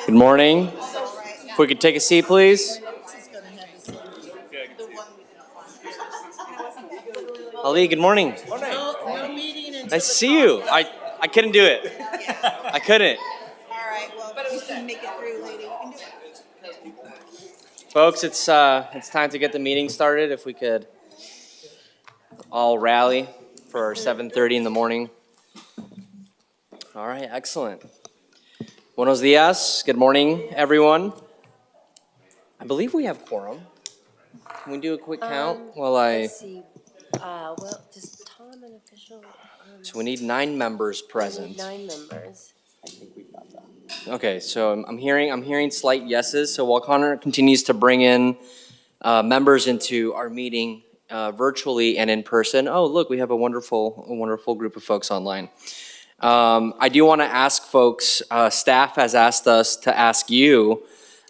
Good morning. If we could take a seat, please. Ali, good morning. No meeting until Nice to see you. I couldn't do it. I couldn't. All right, well, you can make it through, lady. You can do it. Folks, it's time to get the meeting started. If we could all rally for 7:30 in the morning. All right, excellent. Buenos dias. Good morning, everyone. I believe we have quorum. Can we do a quick count while Let's see. Well, does Tom an official? So we need 9 members present. 9 members. I think we've got that. Okay, so I'm hearing slight yeses. So while Connor continues to bring in members into our meeting virtually and in person. Oh, look, we have a wonderful group of folks online. I do want to ask folks. Staff has asked us to ask you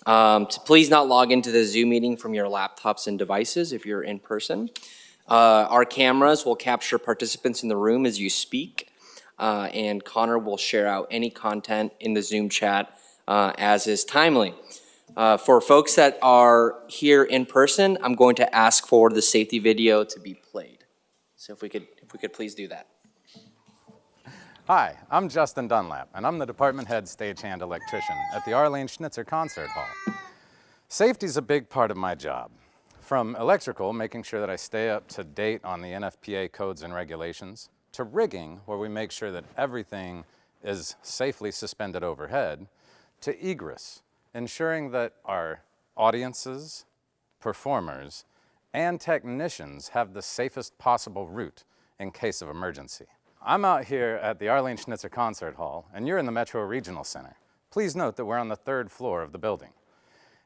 to please not log into the Zoom meeting from your laptops and devices if you're in person. Our cameras will capture participants in the room as you speak, and Connor will share out any content in the Zoom chat as is timely. For folks that are here in person, I'm going to ask for the safety video to be played. So if we could please do that. Hi, I'm Justin Dunlap, and I'm the department head stagehand electrician at the Arlene Schnitzer Concert Hall. Safety's a big part of my job. From electrical, making sure that I stay up to date on the NFPA codes and regulations, to rigging, where we make sure that everything is safely suspended overhead, to egress, ensuring that our audiences, performers, and technicians have the safest possible route in case of emergency. I'm out here at the Arlene Schnitzer Concert Hall, and you're in the Metro Regional Center. Please note that we're on the 3rd floor of the building.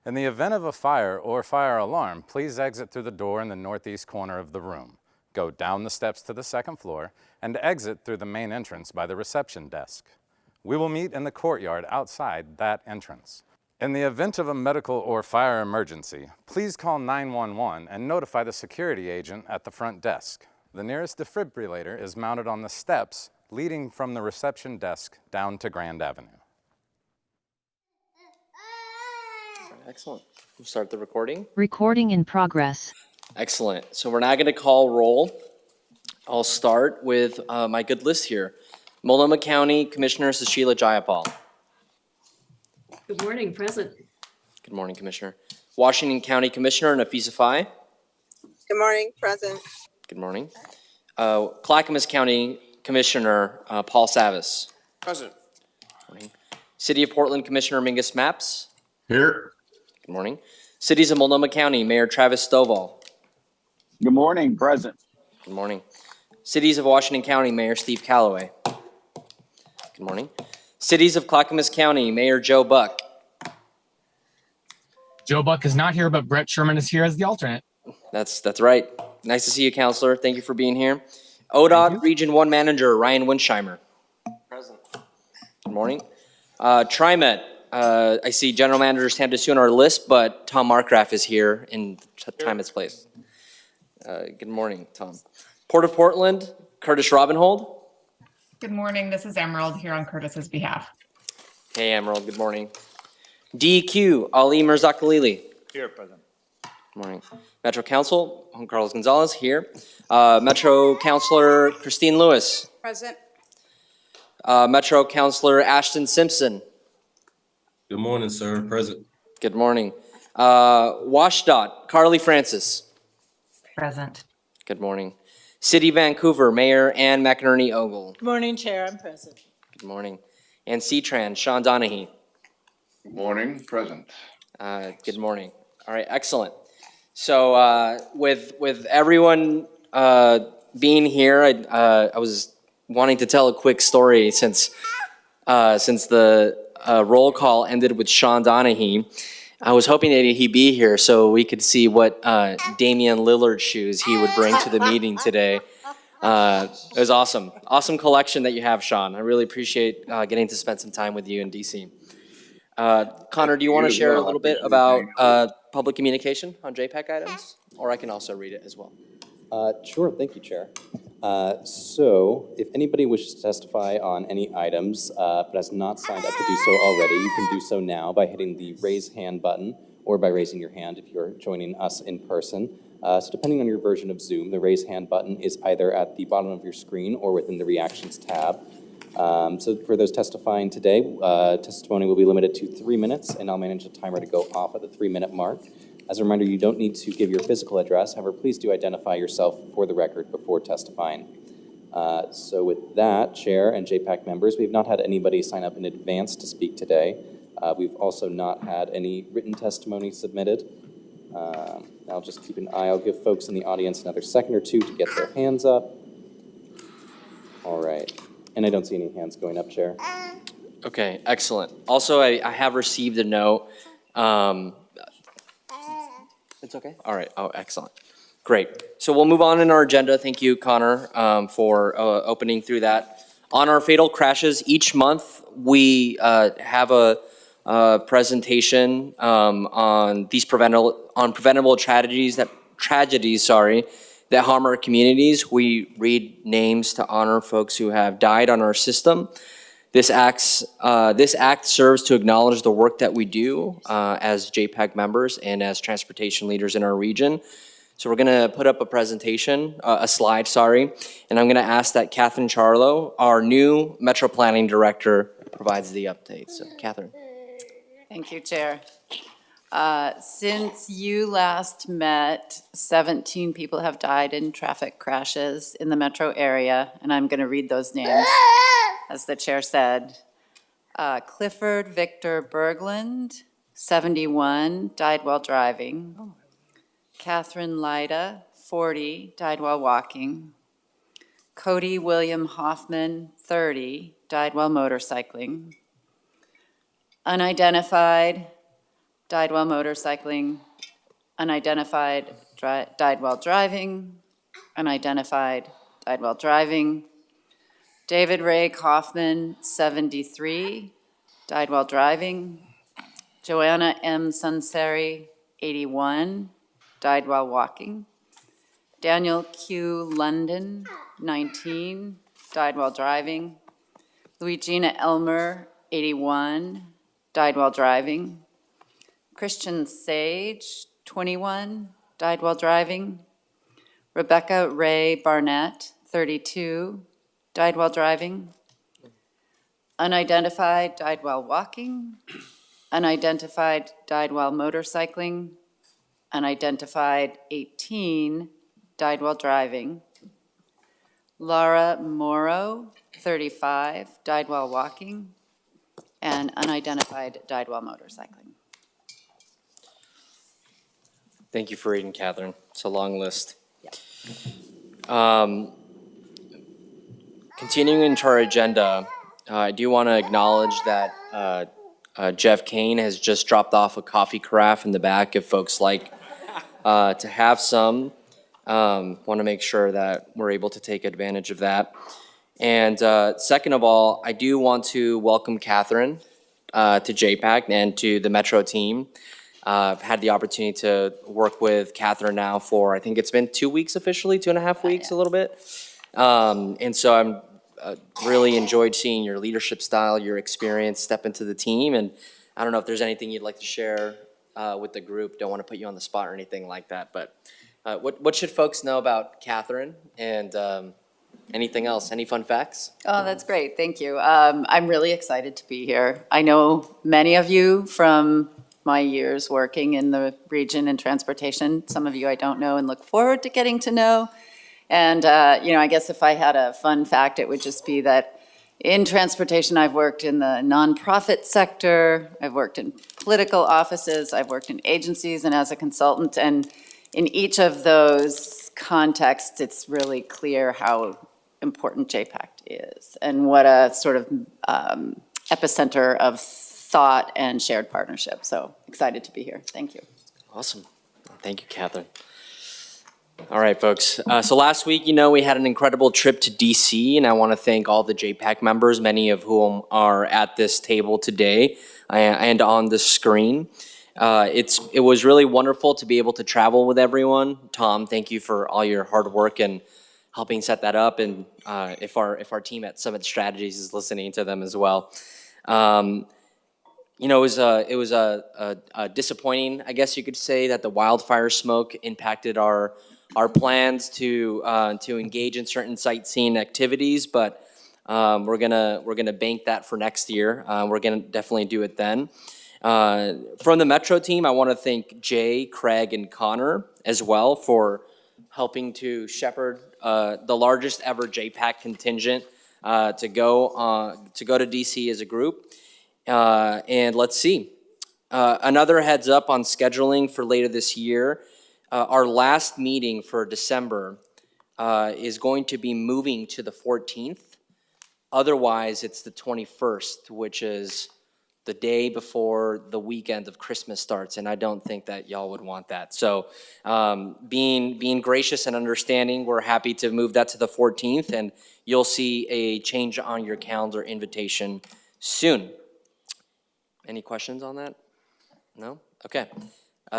In the event of a fire or fire alarm, please exit through the door in the northeast corner of the room. Go down the steps to the 2nd floor and exit through the main entrance by the reception desk. We will meet in the courtyard outside that entrance. In the event of a medical or fire emergency, please call 911 and notify the security agent at the front desk. The nearest defibrillator is mounted on the steps leading from the reception desk down to Grand Avenue. Excellent. We'll start the recording. Recording in progress. Excellent. So we're now going to call roll. I'll start with my good list here. Multnomah County Commissioner Sushila Jayapal. Good morning, present. Good morning, Commissioner. Washington County Commissioner Nafisa Faye. Good morning, present. Good morning. Clackamas County Commissioner Paul Savis. Present. Morning. City of Portland Commissioner Mingus Maps. Here. Good morning. Cities of Multnomah County Mayor Travis Stovall. Good morning, present. Good morning. Cities of Washington County Mayor Steve Calloway. Good morning. Cities of Clackamas County Mayor Joe Buck. Joe Buck is not here, but Brett Sherman is here as the alternate. That's right. Nice to see you, Counselor. Thank you for being here. ODOT Region 1 Manager Ryan Winsheimer. Present. Good morning. TriMet. I see General Manager Sanderson on our list, but Tom Markgraf is here in TriMet's place. Good morning, Tom. Port of Portland, Curtis Robinhold. Good morning. This is Emerald here on Curtis's behalf. Hey, Emerald. Good morning. DEQ, Ali Mirzakhalili. Here, present. Good morning. Metro Council, Juan Carlos Gonzalez here. Metro Councilor Christine Lewis. Present. Metro Councilor Ashton Simpson. Good morning, sir. Present. Good morning. WashDOT, Carly Francis. Present. Good morning. City Vancouver, Mayor Ann McInerney Ogle. Good morning, Chair. I'm present. Good morning. And CTRAN, Sean Donahue. Good morning, present. Good morning. All right, excellent. So with everyone being here, I was wanting to tell a quick story since the roll call ended with Sean Donahue. I was hoping that he'd be here so we could see what Damian Lillard shoes he would bring to the meeting today. It was awesome. Awesome collection that you have, Sean. I really appreciate getting to spend some time with you in DC. Connor, do you want to share a little bit about public communication on JPACT items? Or I can also read it as well. Sure, thank you, Chair. So if anybody wishes to testify on any items but has not signed up to do so already, you can do so now by hitting the raise hand button or by raising your hand if you're joining us in person. So depending on your version of Zoom, the raise hand button is either at the bottom of your screen or within the reactions tab. So for those testifying today, testimony will be limited to 3 minutes, and I'll manage the timer to go off at the 3-minute mark. As a reminder, you don't need to give your physical address. However, please do identify yourself for the record before testifying. So with that, Chair and JPACT members, we've not had anybody sign up in advance to speak today. We've also not had any written testimony submitted. I'll just keep an eye. I'll give folks in the audience another second or two to get their hands up. All right. And I don't see any hands going up, Chair. Okay, excellent. Also, I have received a note. It's okay? All right. Oh, excellent. Great. So we'll move on in our agenda. Thank you, Connor, for opening through that. On our fatal crashes, each month we have a presentation on these preventable tragedies that harm our communities. We read names to honor folks who have died on our system. This act serves to acknowledge the work that we do as JPACT members and as transportation leaders in our region. So we're gonna put up a slide, and I'm gonna ask that Catherine Charlo, our new Metro Planning Director, provides the update. So Catherine. Thank you, Chair. Since you last met, 17 people have died in traffic crashes in the metro area, and I'm gonna read those names. As the chair said, Clifford Victor Berglund, 71, died while driving. Catherine Lyda, 40, died while walking. Cody William Hoffman, 30, died while motorcycling. Unidentified, died while motorcycling. Unidentified, died while driving. Unidentified, died while driving. David Ray Kaufman, 73, died while driving. Joanna M. Sunseri, 81, died while walking. Daniel Q. London, 19, died while driving. Luigina Elmer, 81, died while driving. Christian Sage, 21, died while driving. Rebecca Ray Barnett, 32, died while driving. Unidentified, died while walking. Unidentified, died while motorcycling. Unidentified, 18, died while driving. Laura Morrow, 35, died while walking. And unidentified, died while motorcycling. Thank you for reading, Catherine. It's a long list. Yeah. Continuing into our agenda, I do want to acknowledge that Jeff Kane has just dropped off a coffee carafe in the back if folks like to have some. Want to make sure that we're able to take advantage of that. And second of all, I do want to welcome Catherine to JPACT and to the Metro team. I've had the opportunity to work with Catherine now for, I think it's been 2 weeks officially, 2.5 weeks, a little bit. And so I'm really enjoyed seeing your leadership style, your experience step into the team. And I don't know if there's anything you'd like to share with the group. Don't want to put you on the spot or anything like that. But what should folks know about Catherine and anything else? Any fun facts? Oh, that's great. Thank you. I'm really excited to be here. I know many of you from my years working in the region in transportation. Some of you I don't know and look forward to getting to know. And, I guess if I had a fun fact, it would just be that in transportation, I've worked in the nonprofit sector, I've worked in political offices, I've worked in agencies and as a consultant. And in each of those contexts, it's really clear how important JPACT is and what a sort of epicenter of thought and shared partnership. So excited to be here. Thank you. Awesome. Thank you, Catherine. All right, folks. So last week, we had an incredible trip to DC, and I want to thank all the JPACT members, many of whom are at this table today and on the screen. It was really wonderful to be able to travel with everyone. Tom, thank you for all your hard work and helping set that up, and if our team at Summit Strategies is listening to them as well. You know, it was a disappointing, I guess you could say, that the wildfire smoke impacted our plans to engage in certain sightseeing activities, but we're gonna bank that for next year. We're gonna definitely do it then. From the Metro team, I want to thank Jay, Craig, and Connor as well for helping to shepherd the largest ever JPACT contingent to go to DC as a group. And let's see. Another heads up on scheduling for later this year. Our last meeting for December is going to be moving to the 14th. Otherwise, it's the 21st, which is the day before the weekend of Christmas starts, and I don't think that y'all would want that. So being gracious and understanding, we're happy to move that to the 14th, and you'll see a change on your calendar invitation soon. Any questions on that? No? Okay.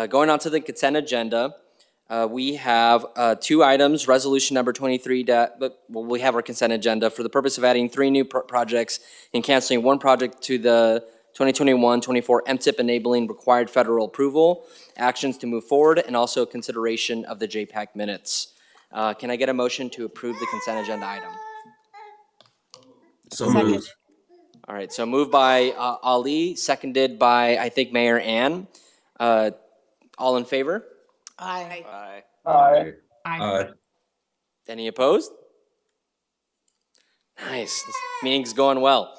Going on to the consent agenda, we have 2 items, resolution number 23, we have our consent agenda for the purpose of adding 3 new projects and canceling 1 project to the 2021-24 MTIP enabling required federal approval, actions to move forward, and also consideration of the JPACT minutes. Can I get a motion to approve the consent agenda item? So moved. All right, so moved by Ali, seconded by, I think, Mayor Ann. All in favor? Aye. Aye. Aye. Any opposed? Nice, this meeting's going well.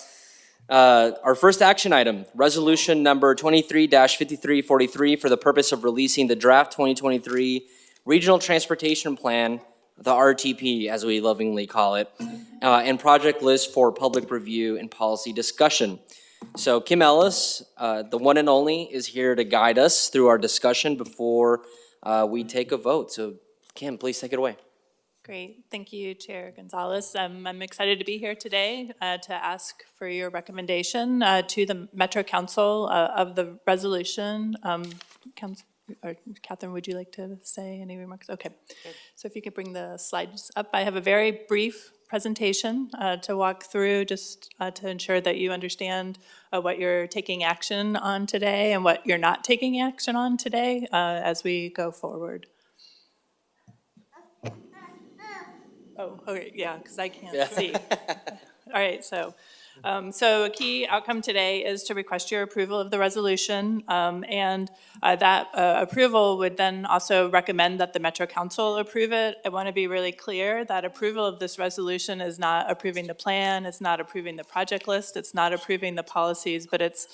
Our first action item, resolution number 23-5343 for the purpose of releasing the draft 2023 Regional Transportation Plan, the RTP as we lovingly call it, and project list for public review and policy discussion. So Kim Ellis, the one and only, is here to guide us through our discussion before we take a vote. So Kim, please take it away. Great. Thank you, Chair Gonzalez. I'm excited to be here today to ask for your recommendation to the Metro Council of the resolution. Catherine, would you like to say any remarks? Okay. So if you could bring the slides up. I have a very brief presentation to walk through just to ensure that you understand what you're taking action on today and what you're not taking action on today as we go forward. Oh, okay, yeah, because I can't see. All right, so a key outcome today is to request your approval of the resolution, and that approval would then also recommend that the Metro Council approve it. I want to be really clear that approval of this resolution is not approving the plan, it's not approving the project list, it's not approving the policies, but it's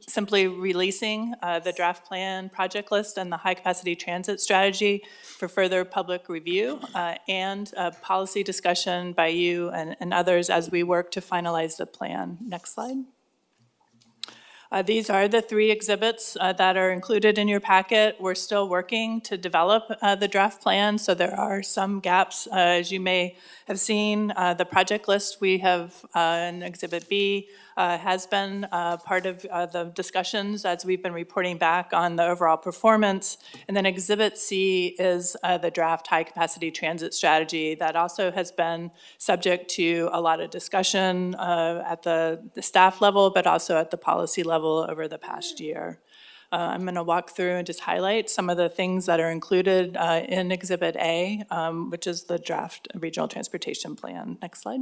simply releasing the draft plan, project list, and the high-capacity transit strategy for further public review and policy discussion by you and others as we work to finalize the plan. Next slide. These are the 3 exhibits that are included in your packet. We're still working to develop the draft plan, so there are some gaps. As you may have seen, the project list we have in Exhibit B has been part of the discussions as we've been reporting back on the overall performance. And then Exhibit C is the draft high-capacity transit strategy that also has been subject to a lot of discussion at the staff level, but also at the policy level over the past year. I'm going to walk through and just highlight some of the things that are included in Exhibit A, which is the draft regional transportation plan. Next slide.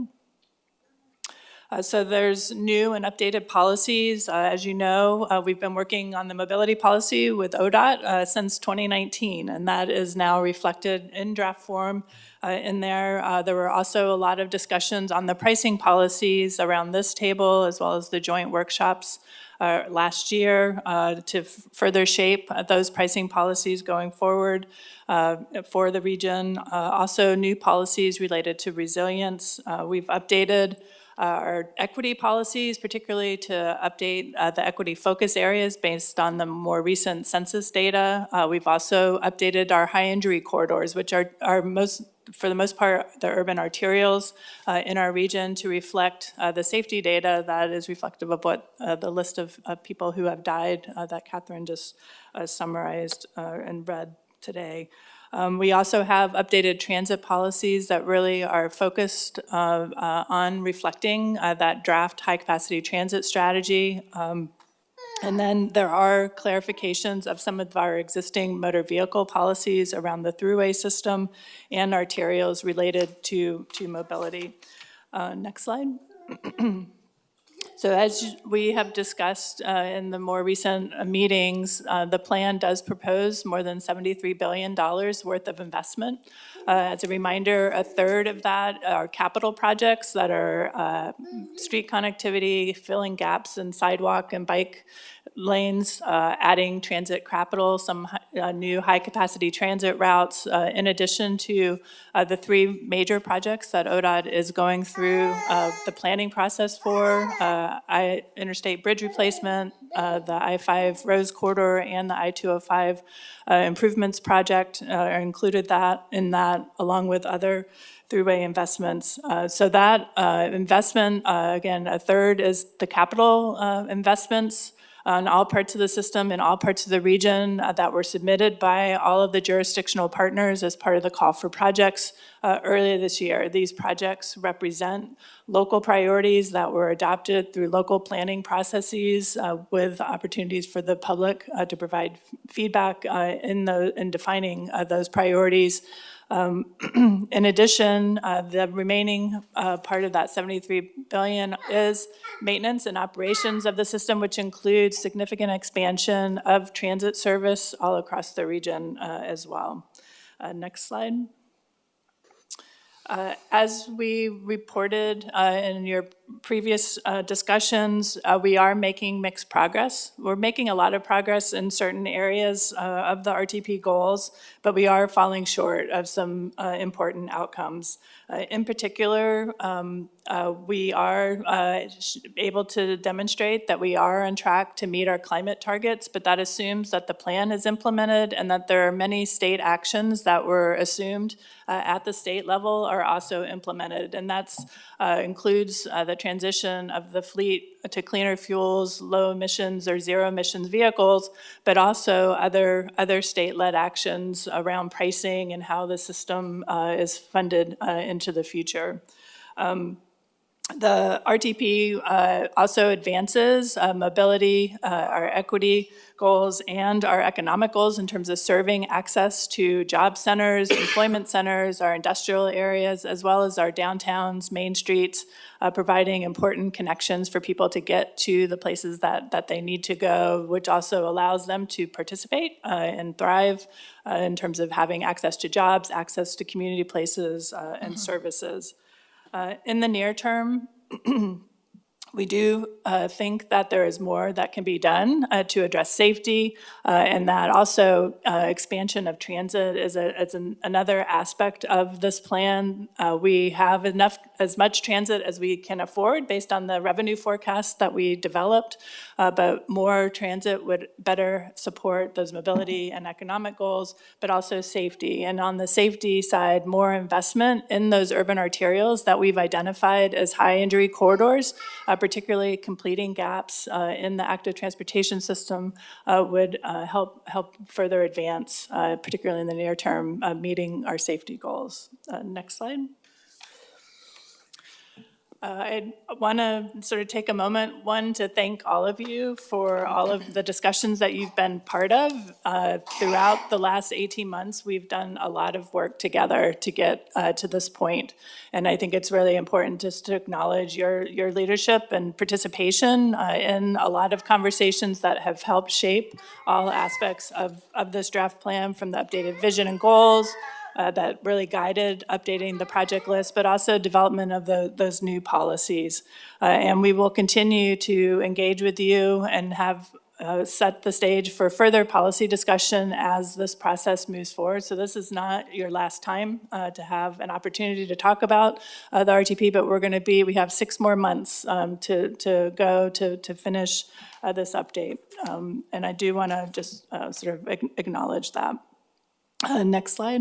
So there's new and updated policies. As you know, we've been working on the mobility policy with ODOT since 2019, and that is now reflected in draft form in there. There were also a lot of discussions on the pricing policies around this table, as well as the joint workshops last year to further shape those pricing policies going forward for the region. Also, new policies related to resilience. We've updated our equity policies, particularly to update the equity focus areas based on the more recent census data. We've also updated our high injury corridors, which are for the most part, the urban arterials in our region to reflect the safety data that is reflective of what the list of people who have died that Catherine just summarized and read today. We also have updated transit policies that really are focused on reflecting that draft high-capacity transit strategy. And then there are clarifications of some of our existing motor vehicle policies around the thruway system and arterials related to mobility. Next slide. So as we have discussed in the more recent meetings, the plan does propose more than $73 billion worth of investment. As a reminder, a third of that are capital projects that are street connectivity, filling gaps in sidewalk and bike lanes, adding transit capital, some new high-capacity transit routes, in addition to the three major projects that ODOT is going through the planning process for, interstate bridge replacement, the I-5 Rose Corridor, and the I-205 improvements project are included in that, along with other throughway investments. So that investment, again, a third is the capital investments on all parts of the system in all parts of the region that were submitted by all of the jurisdictional partners as part of the call for projects earlier this year. These projects represent local priorities that were adopted through local planning processes with opportunities for the public to provide feedback in defining those priorities. In addition, the remaining part of that $73 billion is maintenance and operations of the system, which includes significant expansion of transit service all across the region as well. Next slide. As we reported in your previous discussions, we are making mixed progress. We're making a lot of progress in certain areas of the RTP goals, but we are falling short of some important outcomes. In particular, we are able to demonstrate that we are on track to meet our climate targets, but that assumes that the plan is implemented and that there are many state actions that were assumed at the state level are also implemented. And that includes the transition of the fleet to cleaner fuels, low emissions or zero emissions vehicles, but also other state-led actions around pricing and how the system is funded into the future. The RTP also advances mobility, our equity goals, and our economic goals in terms of serving access to job centers, employment centers, our industrial areas, as well as our downtowns, main streets, providing important connections for people to get to the places that they need to go, which also allows them to participate and thrive in terms of having access to jobs, access to community places, and services. In the near term, we do think that there is more that can be done to address safety, and that also expansion of transit is another aspect of this plan. We have as much transit as we can afford based on the revenue forecast that we developed, but more transit would better support those mobility and economic goals, but also safety. And on the safety side, more investment in those urban arterials that we've identified as high injury corridors, particularly completing gaps in the active transportation system would help further advance, particularly in the near term, meeting our safety goals. Next slide. I want to sort of take a moment, one, to thank all of you for all of the discussions that you've been part of. Throughout the last 18 months, we've done a lot of work together to get to this point. And I think it's really important just to acknowledge your leadership and participation in a lot of conversations that have helped shape all aspects of this draft plan, from the updated vision and goals, that really guided updating the project list, but also development of those new policies. And we will continue to engage with you and have set the stage for further policy discussion as this process moves forward. So this is not your last time to have an opportunity to talk about the RTP, but we have 6 more months to go to finish this update. And I do want to just sort of acknowledge that. Next slide.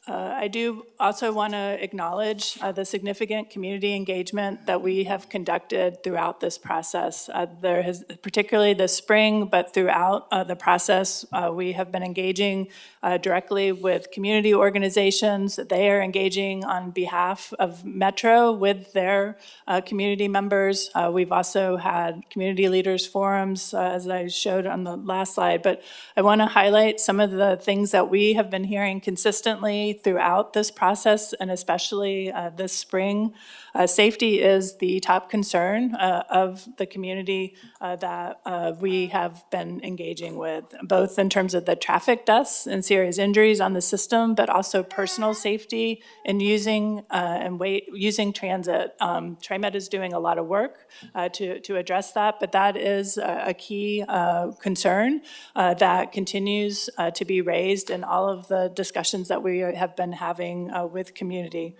I do also want to acknowledge the significant community engagement that we have conducted throughout this process. There has, particularly this spring, but throughout the process, we have been engaging directly with community organizations. They are engaging on behalf of Metro with their community members. We've also had community leaders forums, as I showed on the last slide, but I want to highlight some of the things that we have been hearing consistently throughout this process, and especially this spring. Safety is the top concern of the community that we have been engaging with, both in terms of the traffic deaths and serious injuries on the system, but also personal safety and using transit. TriMet is doing a lot of work to address that, but that is a key concern that continues to be raised in all of the discussions that we have been having with community.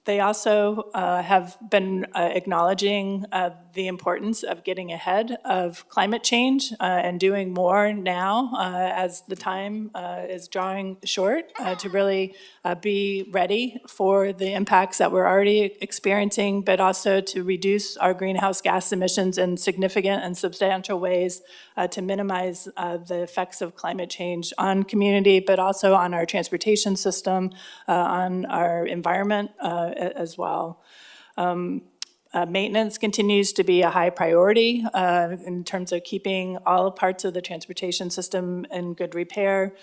They also have been acknowledging the importance of getting ahead of climate change and doing more now as the time is drawing short to really be ready for the impacts that we're already experiencing, but also to reduce our greenhouse gas emissions in significant and substantial ways to minimize the effects of climate change on community, but also on our transportation system, on our environment as well. Maintenance continues to be a high priority in terms of keeping all parts of the transportation system in good repair.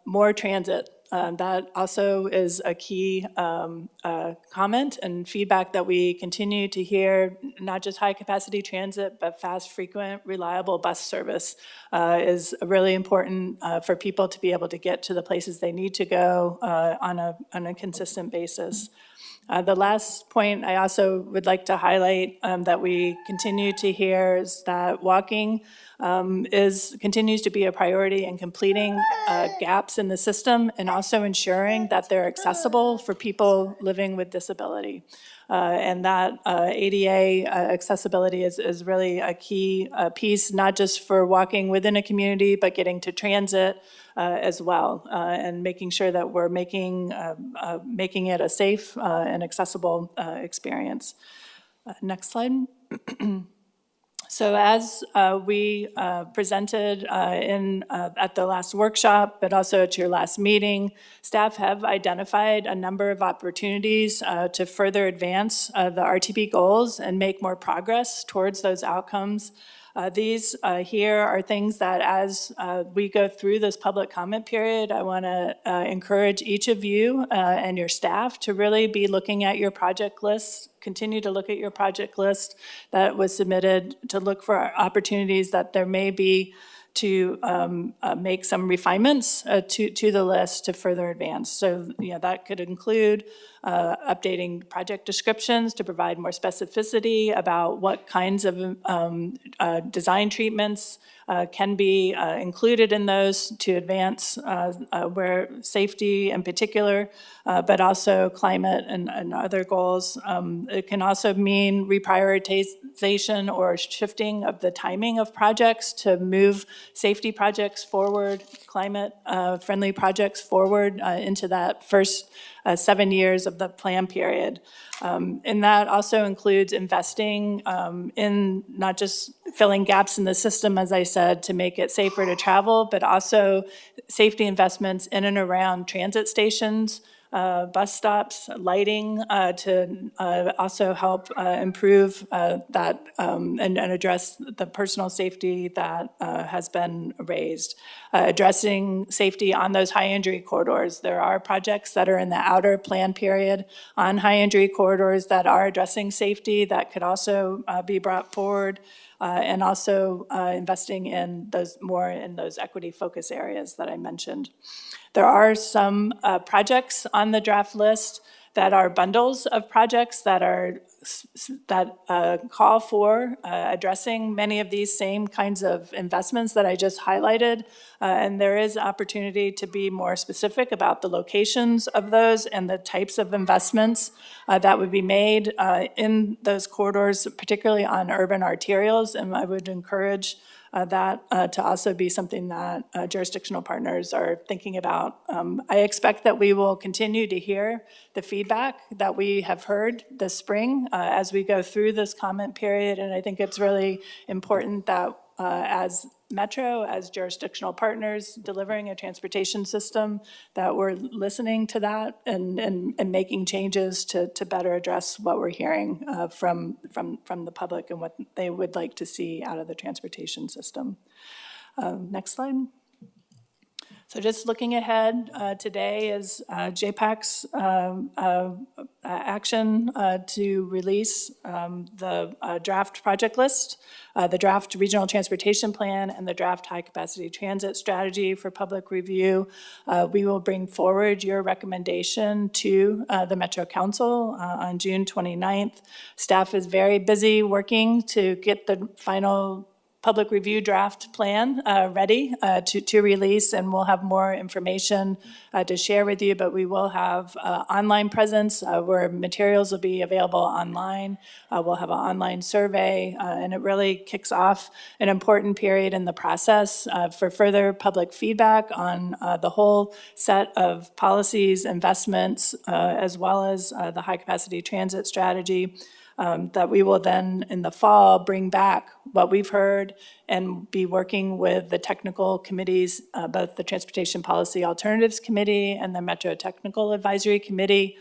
More transit. That also is a key comment and feedback that we continue to hear, not just high-capacity transit, but fast, frequent, reliable bus service is really important for people to be able to get to the places they need to go on a consistent basis. The last point I also would like to highlight that we continue to hear is that walking continues to be a priority in completing gaps in the system and also ensuring that they're accessible for people living with disability. And that ADA accessibility is really a key piece, not just for walking within a community, but getting to transit as well, and making sure that we're making it a safe and accessible experience. Next slide. So as we presented at the last workshop, but also at your last meeting, staff have identified a number of opportunities to further advance the RTP goals and make more progress towards those outcomes. These here are things that as we go through this public comment period, I want to encourage each of you and your staff to really be looking at your project list, continue to look at your project list that was submitted, to look for opportunities that there may be to make some refinements to the list to further advance. So that could include updating project descriptions to provide more specificity about what kinds of design treatments can be included in those to advance where safety in particular, but also climate and other goals. It can also mean reprioritization or shifting of the timing of projects to move safety projects forward, climate-friendly projects forward into that first 7 years of the plan period. And that also includes investing in not just filling gaps in the system, as I said, to make it safer to travel, but also safety investments in and around transit stations, bus stops, lighting to also help improve that and address the personal safety that has been raised. Addressing safety on those high injury corridors. There are projects that are in the outer plan period on high injury corridors that are addressing safety that could also be brought forward. And also investing in those equity focus areas that I mentioned. There are some projects on the draft list that are bundles of projects that are call for addressing many of these same kinds of investments that I just highlighted. And there is opportunity to be more specific about the locations of those and the types of investments that would be made in those corridors, particularly on urban arterials. And I would encourage that to also be something that jurisdictional partners are thinking about. I expect that we will continue to hear the feedback that we have heard this spring as we go through this comment period, and I think it's really important that as Metro, as jurisdictional partners delivering a transportation system, that we're listening to that and making changes to better address what we're hearing from the public and what they would like to see out of the transportation system. Next slide. So just looking ahead, today is JPACT's action to release the draft project list, the draft regional transportation plan, and the draft high-capacity transit strategy for public review. We will bring forward your recommendation to the Metro Council on June 29th. Staff is very busy working to get the final public review draft plan ready to release, and we'll have more information to share with you, but we will have online presence where materials will be available online. We'll have an online survey, and it really kicks off an important period in the process for further public feedback on the whole set of policies, investments, as well as the high-capacity transit strategy. That we will then, in the fall, bring back what we've heard and be working with the technical committees, both the Transportation Policy Alternatives Committee and the Metro Technical Advisory Committee,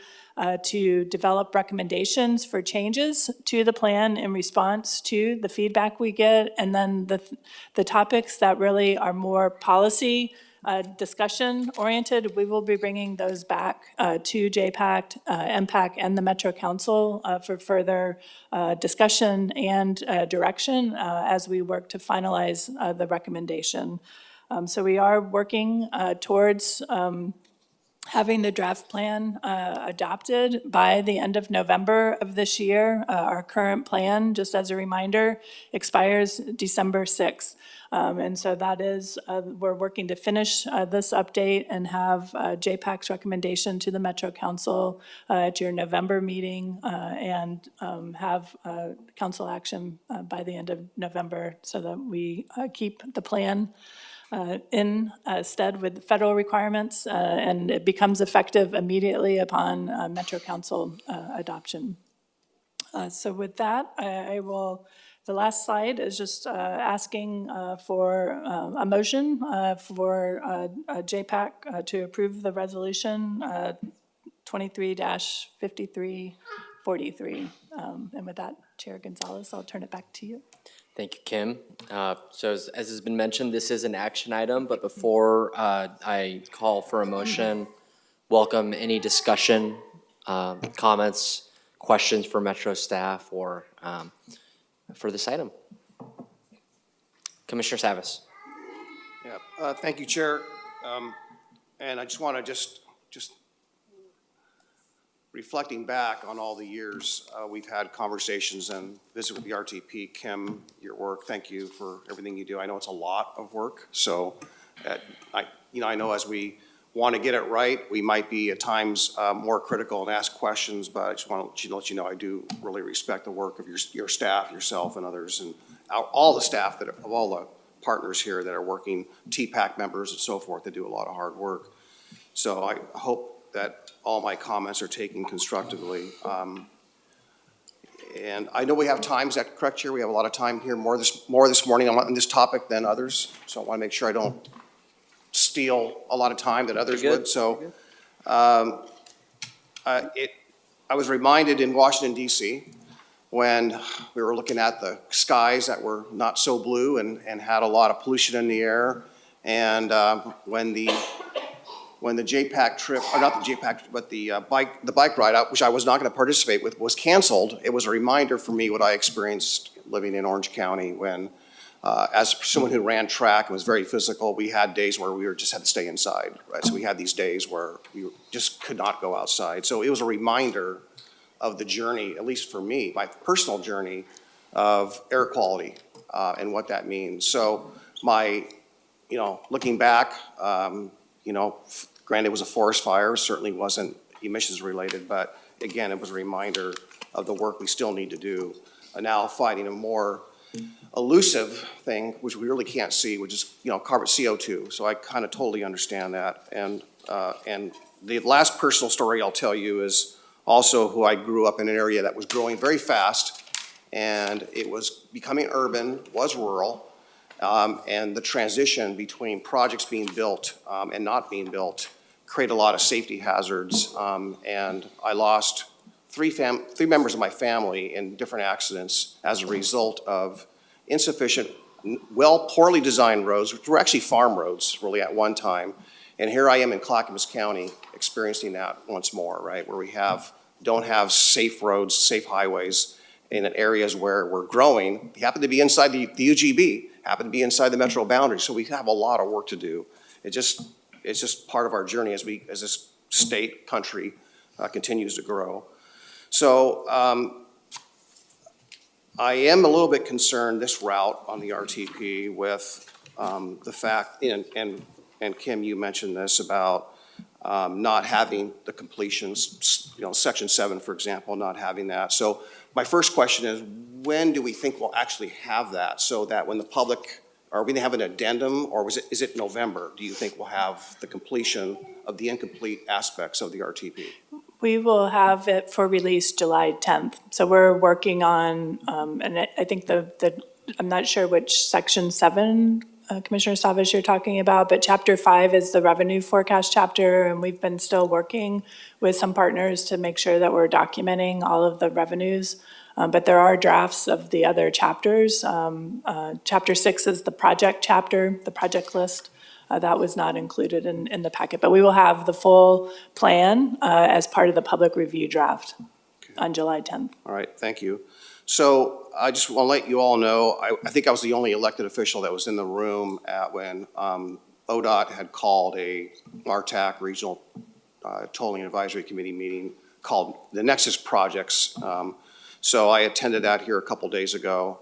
to develop recommendations for changes to the plan in response to the feedback we get, and then the topics that really are more policy discussion oriented, we will be bringing those back to JPACT, MPAC, and the Metro Council for further discussion and direction as we work to finalize the recommendation. So we are working towards having the draft plan adopted by the end of November of this year. Our current plan, just as a reminder, expires December 6th. And so that is, we're working to finish this update and have JPAC's recommendation to the Metro Council at your November meeting and have council action by the end of November so that we keep the plan in stead with federal requirements, and it becomes effective immediately upon Metro Council adoption. So with that, I will, the last slide is just asking for a motion for JPAC to approve the resolution 23-5343. And with that, Chair Gonzalez, I'll turn it back to you. Thank you, Kim. So as has been mentioned, this is an action item, but before I call for a motion, welcome any discussion, comments, questions for Metro staff or for this item. Commissioner Savas. Yeah, thank you, Chair. And I just want to just reflecting back on all the years we've had conversations and visit with the RTP. Kim, your work, thank you for everything you do. I know it's a lot of work, so I know as we want to get it right, we might be at times more critical and ask questions, but I just want to let you know I do really respect the work of your staff, yourself, and others, and all the staff of all the partners here that are working, TPAC members and so forth, that do a lot of hard work. So I hope that all my comments are taken constructively. And I know we have time, is that correct, Chair? We have a lot of time here, more this morning on this topic than others, so I want to make sure I don't steal a lot of time that others would. So I was reminded in Washington, D.C., when we were looking at the skies that were not so blue and had a lot of pollution in the air, and when the JPAC trip, or not the JPAC, but the bike ride out, which I was not going to participate with, was canceled, it was a reminder for me what I experienced living in Orange County when, as someone who ran track and was very physical, we had days where we just had to stay inside, right? So we had these days where we just could not go outside. So it was a reminder of the journey, at least for me, my personal journey of air quality and what that means. So looking back, granted it was a forest fire, certainly wasn't emissions related, but again, it was a reminder of the work we still need to do. Now fighting a more elusive thing, which we really can't see, which is, carbon CO2. So I kind of totally understand that. And the last personal story I'll tell you is also who I grew up in an area that was growing very fast, and it was becoming urban, was rural, and the transition between projects being built and not being built created a lot of safety hazards, and I lost three members of my family in different accidents as a result of insufficient, poorly designed roads, which were actually farm roads really at one time. And here I am in Clackamas County experiencing that once more, right, where we don't have safe roads, safe highways in areas where we're growing. We happen to be inside the UGB, happen to be inside the metro boundary, so we have a lot of work to do. It's just part of our journey as this state, country continues to grow. So I am a little bit concerned this route on the RTP with the fact, and Kim, you mentioned this about not having the completions, Section 7, for example, not having that. So my first question is, when do we think we'll actually have that, so that when the public, are we going to have an addendum, or is it November? Do you think we'll have the completion of the incomplete aspects of the RTP? We will have it for release July 10th. So we're working on, and I think I'm not sure which Section 7, Commissioner Savish, you're talking about, but Chapter 5 is the revenue forecast chapter, and we've been still working with some partners to make sure that we're documenting all of the revenues. But there are drafts of the other chapters. Chapter 6 is the project chapter, the project list. That was not included in the packet, but we will have the full plan as part of the public review draft on July 10th. All right, thank you. So I just want to let you all know, I think I was the only elected official that was in the room when ODOT had called a RTAC, Regional Tolling Advisory Committee meeting called the Nexus Projects. So I attended that here a couple days ago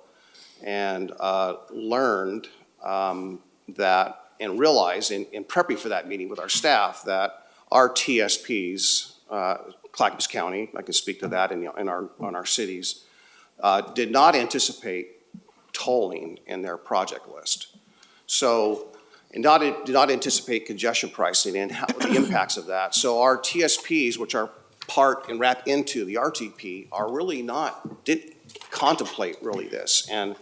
and learned that, and realized in prepping for that meeting with our staff, that our TSPs, Clackamas County, I can speak to that in our cities, did not anticipate tolling in their project list. So, and did not anticipate congestion pricing and the impacts of that. So our TSPs, which are part and wrap into the RTP, are really didn't contemplate really this. And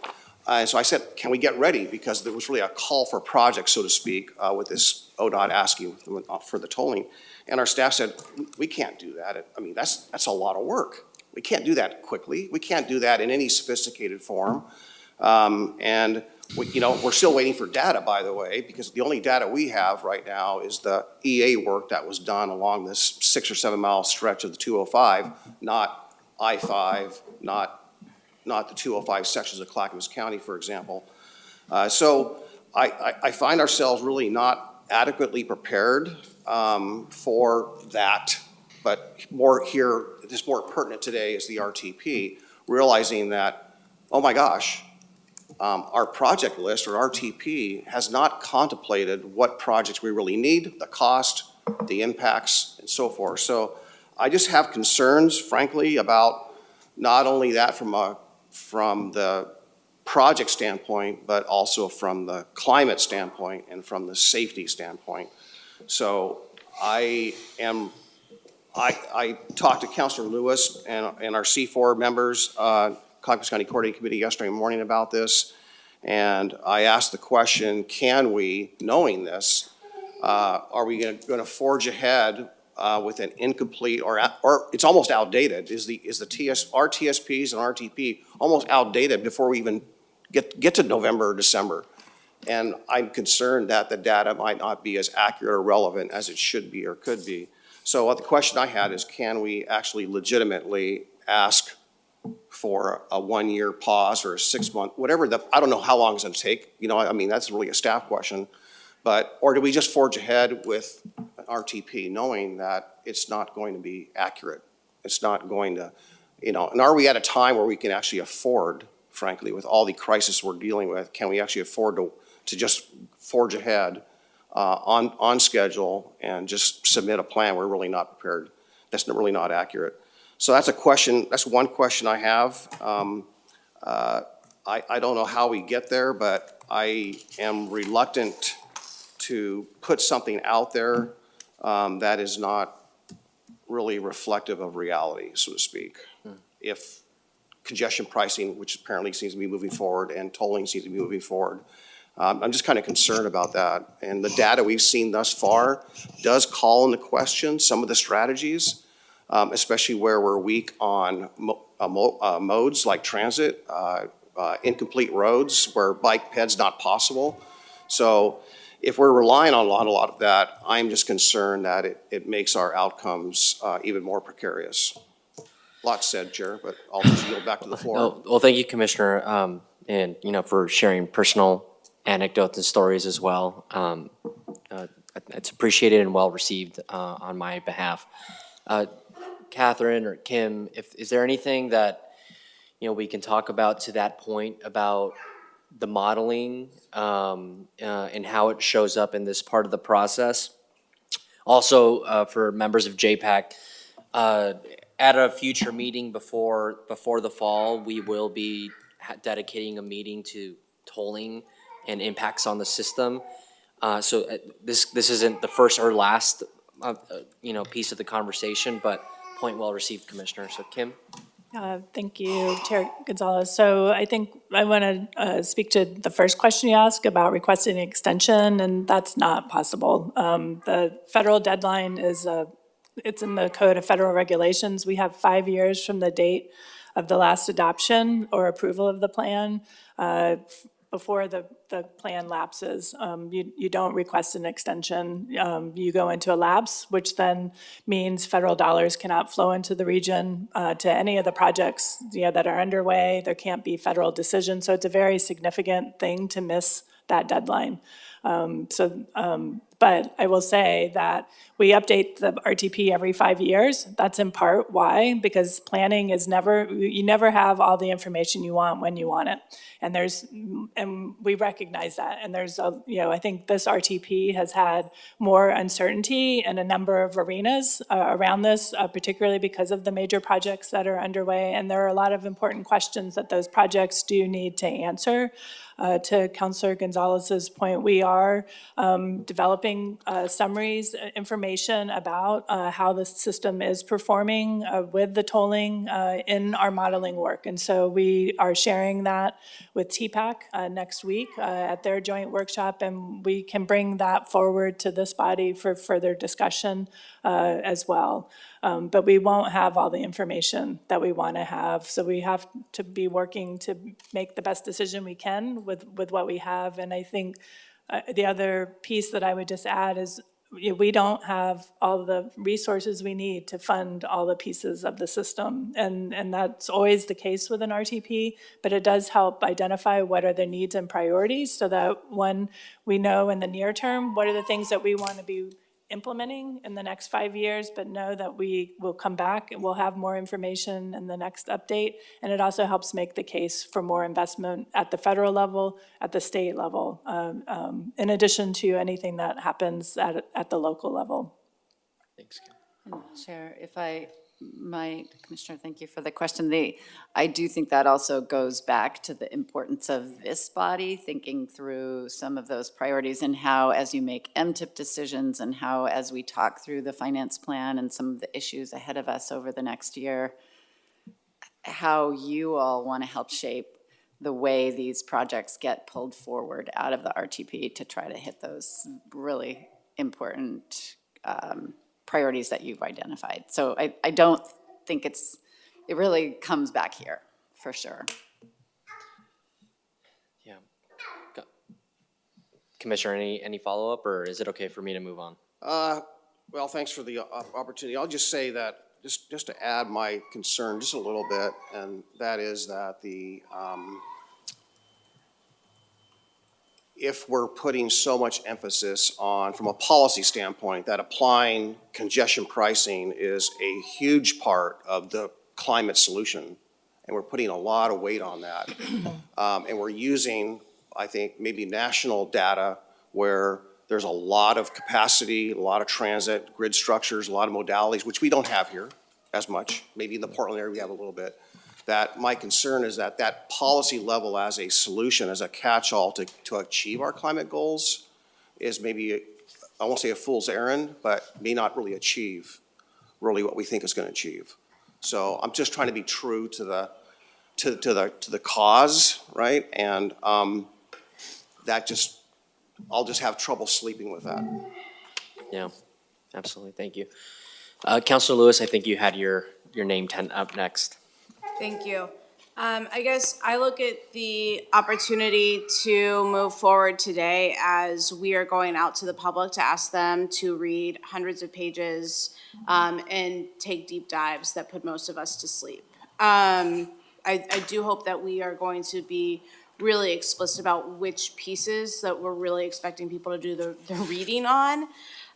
so I said, can we get ready? Because there was really a call for projects, so to speak, with this ODOT asking for the tolling. And our staff said, we can't do that. I mean, that's a lot of work. We can't do that quickly. We can't do that in any sophisticated form. And we're still waiting for data, by the way, because the only data we have right now is the EA work that was done along this 6 or 7 mile stretch of the 205, not I-5, not the 205 sections of Clackamas County, for example. So I find ourselves really not adequately prepared for that, but more pertinent today is the RTP, realizing that, oh my gosh, our project list or RTP has not contemplated what projects we really need, the cost, the impacts, and so forth. So I just have concerns, frankly, about not only that from the project standpoint, but also from the climate standpoint and from the safety standpoint. So I talked to Councilor Lewis and our C4 members, Clackamas County Coordinating Committee yesterday morning about this, and I asked the question, can we, knowing this, are we going to forge ahead with an incomplete or it's almost outdated? Our TSPs and RTP almost outdated before we even get to November or December? And I'm concerned that the data might not be as accurate or relevant as it should be or could be. So the question I had is, can we actually legitimately ask for a 1-year pause or a 6-month, whatever I don't know how long it's going to take. I mean, that's really a staff question. Or do we just forge ahead with an RTP knowing that it's not going to be accurate? It's not going to And are we at a time where we can actually afford, frankly, with all the crisis we're dealing with, can we actually afford to just forge ahead on schedule and just submit a plan we're really not prepared, that's really not accurate? So that's a question, that's one question I have. I don't know how we get there, but I am reluctant to put something out there that is not really reflective of reality, so to speak. If congestion pricing, which apparently seems to be moving forward, and tolling seems to be moving forward, I'm just kind of concerned about that. And the data we've seen thus far does call into question some of the strategies, especially where we're weak on modes like transit, incomplete roads where bike ped's not possible. So if we're relying on a lot of that, I'm just concerned that it makes our outcomes even more precarious. Lots said, Chair, but I'll just yield back to the floor. Well, thank you, Commissioner, and for sharing personal anecdotes and stories as well. It's appreciated and well received on my behalf. Catherine or Kim, is there anything that we can talk about to that point about the modeling and how it shows up in this part of the process? Also, for members of JPACT, at a future meeting before the fall, we will be dedicating a meeting to tolling and impacts on the system. So this isn't the first or last piece of the conversation, but point well received, Commissioner. So Kim. Thank you, Chair Gonzalez. So I think I want to speak to the first question you asked about requesting an extension, and that's not possible. The federal deadline is it's in the Code of Federal Regulations. We have 5 years from the date of the last adoption or approval of the plan before the plan lapses. You don't request an extension. You go into a lapse, which then means federal dollars cannot flow into the region to any of the projects that are underway. There can't be federal decisions. So it's a very significant thing to miss that deadline. But I will say that we update the RTP every 5 years. That's in part why, because planning is you never have all the information you want when you want it. And we recognize that. And I think this RTP has had more uncertainty in a number of arenas around this, particularly because of the major projects that are underway. And there are a lot of important questions that those projects do need to answer. To Councilor Gonzalez's point, we are developing summaries, information about how the system is performing with the tolling in our modeling work. And so we are sharing that with JPACT next week at their joint workshop, and we can bring that forward to this body for further discussion as well. But we won't have all the information that we want to have. So we have to be working to make the best decision we can with what we have. And I think the other piece that I would just add is we don't have all the resources we need to fund all the pieces of the system. And that's always the case with an RTP, but it does help identify what are the needs and priorities so that when we know in the near term, what are the things that we want to be implementing in the next 5 years, but know that we will come back and we'll have more information in the next update. And it also helps make the case for more investment at the federal level, at the state level, in addition to anything that happens at the local level. Thanks, Kim. Chair, if I might, Commissioner, thank you for the question. I do think that also goes back to the importance of this body thinking through some of those priorities and how, as you make MTIP decisions and how, as we talk through the finance plan and some of the issues ahead of us over the next year, how you all want to help shape the way these projects get pulled forward out of the RTP to try to hit those really important priorities that you've identified. So I don't think it really comes back here, for sure. Yeah. Commissioner, any follow-up, or is it okay for me to move on? Well, thanks for the opportunity. I'll just say that, just to add my concern just a little bit, and that is that if we're putting so much emphasis on, from a policy standpoint, that applying congestion pricing is a huge part of the climate solution. And we're putting a lot of weight on that. And we're using, I think, maybe national data where there's a lot of capacity, a lot of transit, grid structures, a lot of modalities, which we don't have here as much. Maybe in the Portland area we have a little bit. That my concern is that that policy level as a solution, as a catch-all to achieve our climate goals is maybe, I won't say a fool's errand, but may not really achieve really what we think it's going to achieve. So I'm just trying to be true to the cause, right? And that just, I'll just have trouble sleeping with that. Yeah, absolutely. Thank you. Councilor Lewis, I think you had your name up next. Thank you. I guess I look at the opportunity to move forward today as we are going out to the public to ask them to read hundreds of pages and take deep dives that put most of us to sleep. I do hope that we are going to be really explicit about which pieces that we're really expecting people to do the reading on.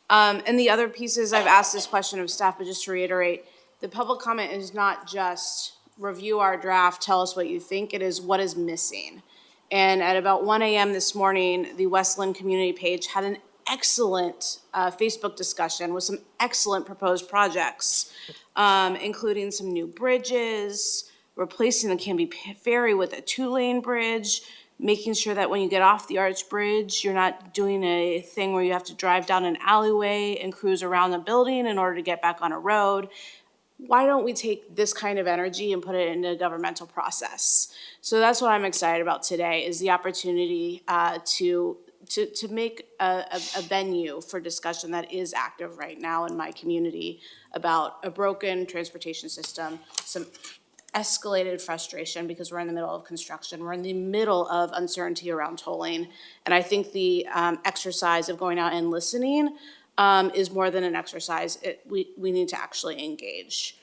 And the other pieces, I've asked this question of staff, but just to reiterate, the public comment is not just review our draft, tell us what you think. It is what is missing. And at about 1 a.m. this morning, the Westland community page had an excellent Facebook discussion with some excellent proposed projects, including some new bridges, replacing the Canby Ferry with a 2-lane bridge, making sure that when you get off the Arch Bridge, you're not doing a thing where you have to drive down an alleyway and cruise around the building in order to get back on a road. Why don't we take this kind of energy and put it into a governmental process? So that's what I'm excited about today, is the opportunity to make a venue for discussion that is active right now in my community about a broken transportation system, some escalated frustration because we're in the middle of construction. We're in the middle of uncertainty around tolling. And I think the exercise of going out and listening is more than an exercise. We need to actually engage.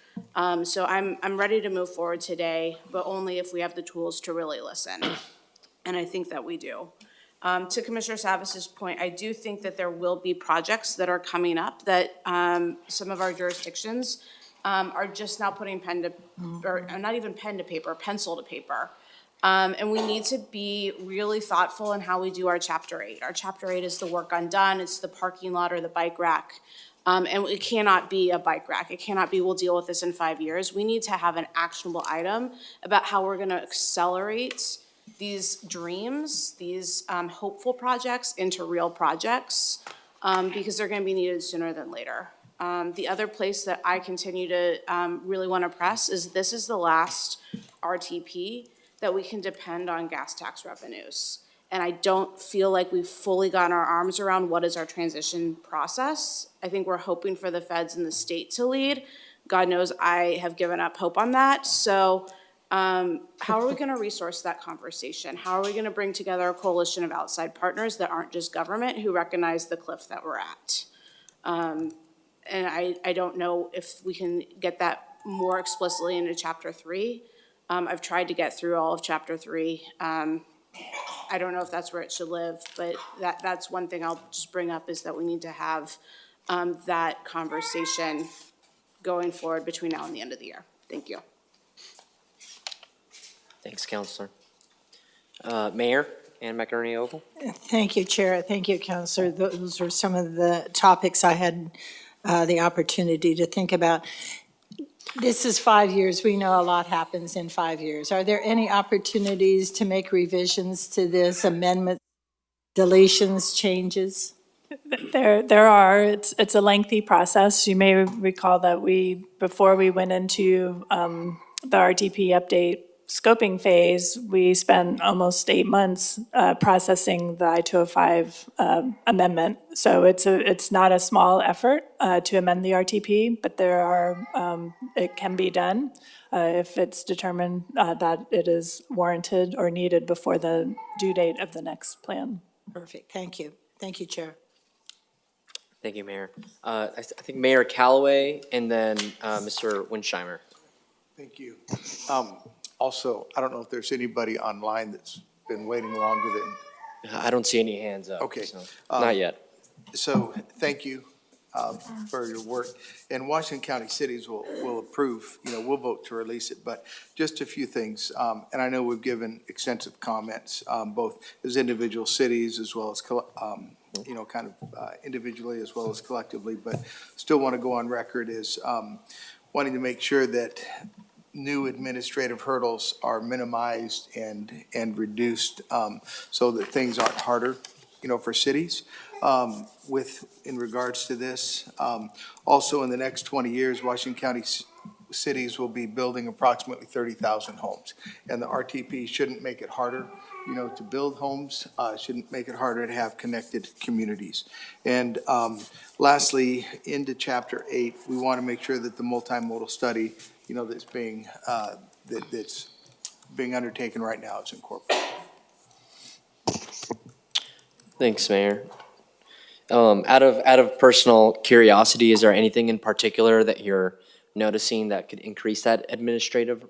So I'm ready to move forward today, but only if we have the tools to really listen. And I think that we do. To Commissioner Savis's point, I do think that there will be projects that are coming up that some of our jurisdictions are just now putting pen to, or not even pen to paper, pencil to paper. And we need to be really thoughtful in how we do our Chapter 8. Our Chapter 8 is the work undone, it's the parking lot or the bike rack. And it cannot be a bike rack. It cannot be, we'll deal with this in 5 years. We need to have an actionable item about how we're gonna accelerate these dreams, these hopeful projects into real projects, because they're gonna be needed sooner than later. The other place that I continue to really wanna press is this is the last RTP that we can depend on gas tax revenues. And I don't feel like we've fully gotten our arms around what is our transition process. I think we're hoping for the feds and the state to lead. God knows I have given up hope on that. So how are we gonna resource that conversation? How are we gonna bring together a coalition of outside partners that aren't just government, who recognize the cliff that we're at? And I don't know if we can get that more explicitly into Chapter 3. I've tried to get through all of Chapter 3. I don't know if that's where it should live, but that's one thing I'll just bring up, is that we need to have that conversation going forward between now and the end of the year. Thank you. Thanks, Counselor. Mayor Ann McInerney Ogle. Thank you, Chair. Thank you, Counselor. Those are some of the topics I had the opportunity to think about. This is 5 years. We know a lot happens in 5 years. Are there any opportunities to make revisions to this, amendments, deletions, changes? There are. It's a lengthy process. You may recall that before we went into the RTP update scoping phase, we spent almost 8 months processing the I-205 amendment. So it's not a small effort to amend the RTP, but it can be done if it's determined that it is warranted or needed before the due date of the next plan. Perfect. Thank you. Thank you, Chair. Thank you, Mayor. I think Mayor Callaway and then Mr. Winsheimer. Thank you. Also, I don't know if there's anybody online that's been waiting longer than. I don't see any hands up. Okay. So, not yet. So, thank you. for your work. And Washington County cities will approve, we'll vote to release it. But just a few things, and I know we've given extensive comments, both as individual cities as well as, individually as well as collectively, but still want to go on record as wanting to make sure that new administrative hurdles are minimized and reduced, so that things aren't harder, for cities. In regards to this, also in the next 20 years, Washington County cities will be building approximately 30,000 homes. And the RTP shouldn't make it harder, to build homes, shouldn't make it harder to have connected communities. And lastly, into Chapter 8, we want to make sure that the multimodal study, that's being undertaken right now is incorporated. Thanks, Mayor. Out of personal curiosity, is there anything in particular that you're noticing that could increase that administrative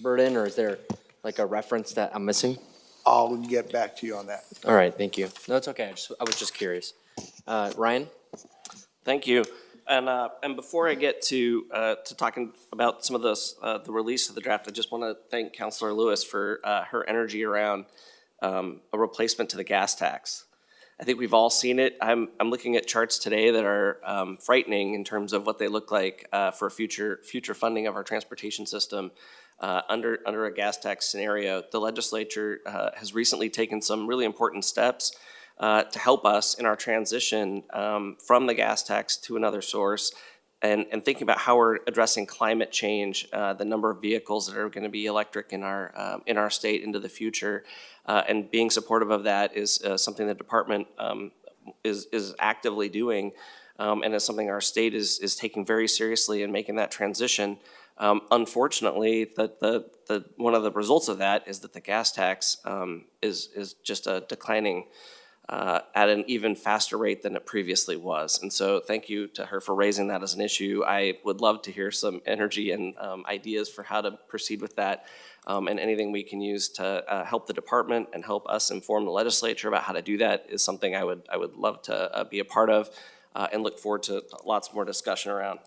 burden, or is there like a reference that I'm missing? I'll get back to you on that. All right, thank you. No, it's okay. I was just curious. Ryan? Thank you. And before I get to talking about some of this, the release of the draft, I just want to thank Councilor Lewis for her energy around a replacement to the gas tax. I think we've all seen it. I'm looking at charts today that are frightening in terms of what they look like for future funding of our transportation system under a gas tax scenario. The legislature has recently taken some really important steps to help us in our transition from the gas tax to another source, and thinking about how we're addressing climate change, the number of vehicles that are going to be electric in our state into the future, and being supportive of that is something the department is actively doing, and is something our state is taking very seriously in making that transition. Unfortunately, the one of the results of that is that the gas tax is just a declining at an even faster rate than it previously was. And so thank you to her for raising that as an issue. I would love to hear some energy and ideas for how to proceed with that, and anything we can use to help the department and help us inform the legislature about how to do that is something I would love to be a part of, and look forward to lots more discussion around.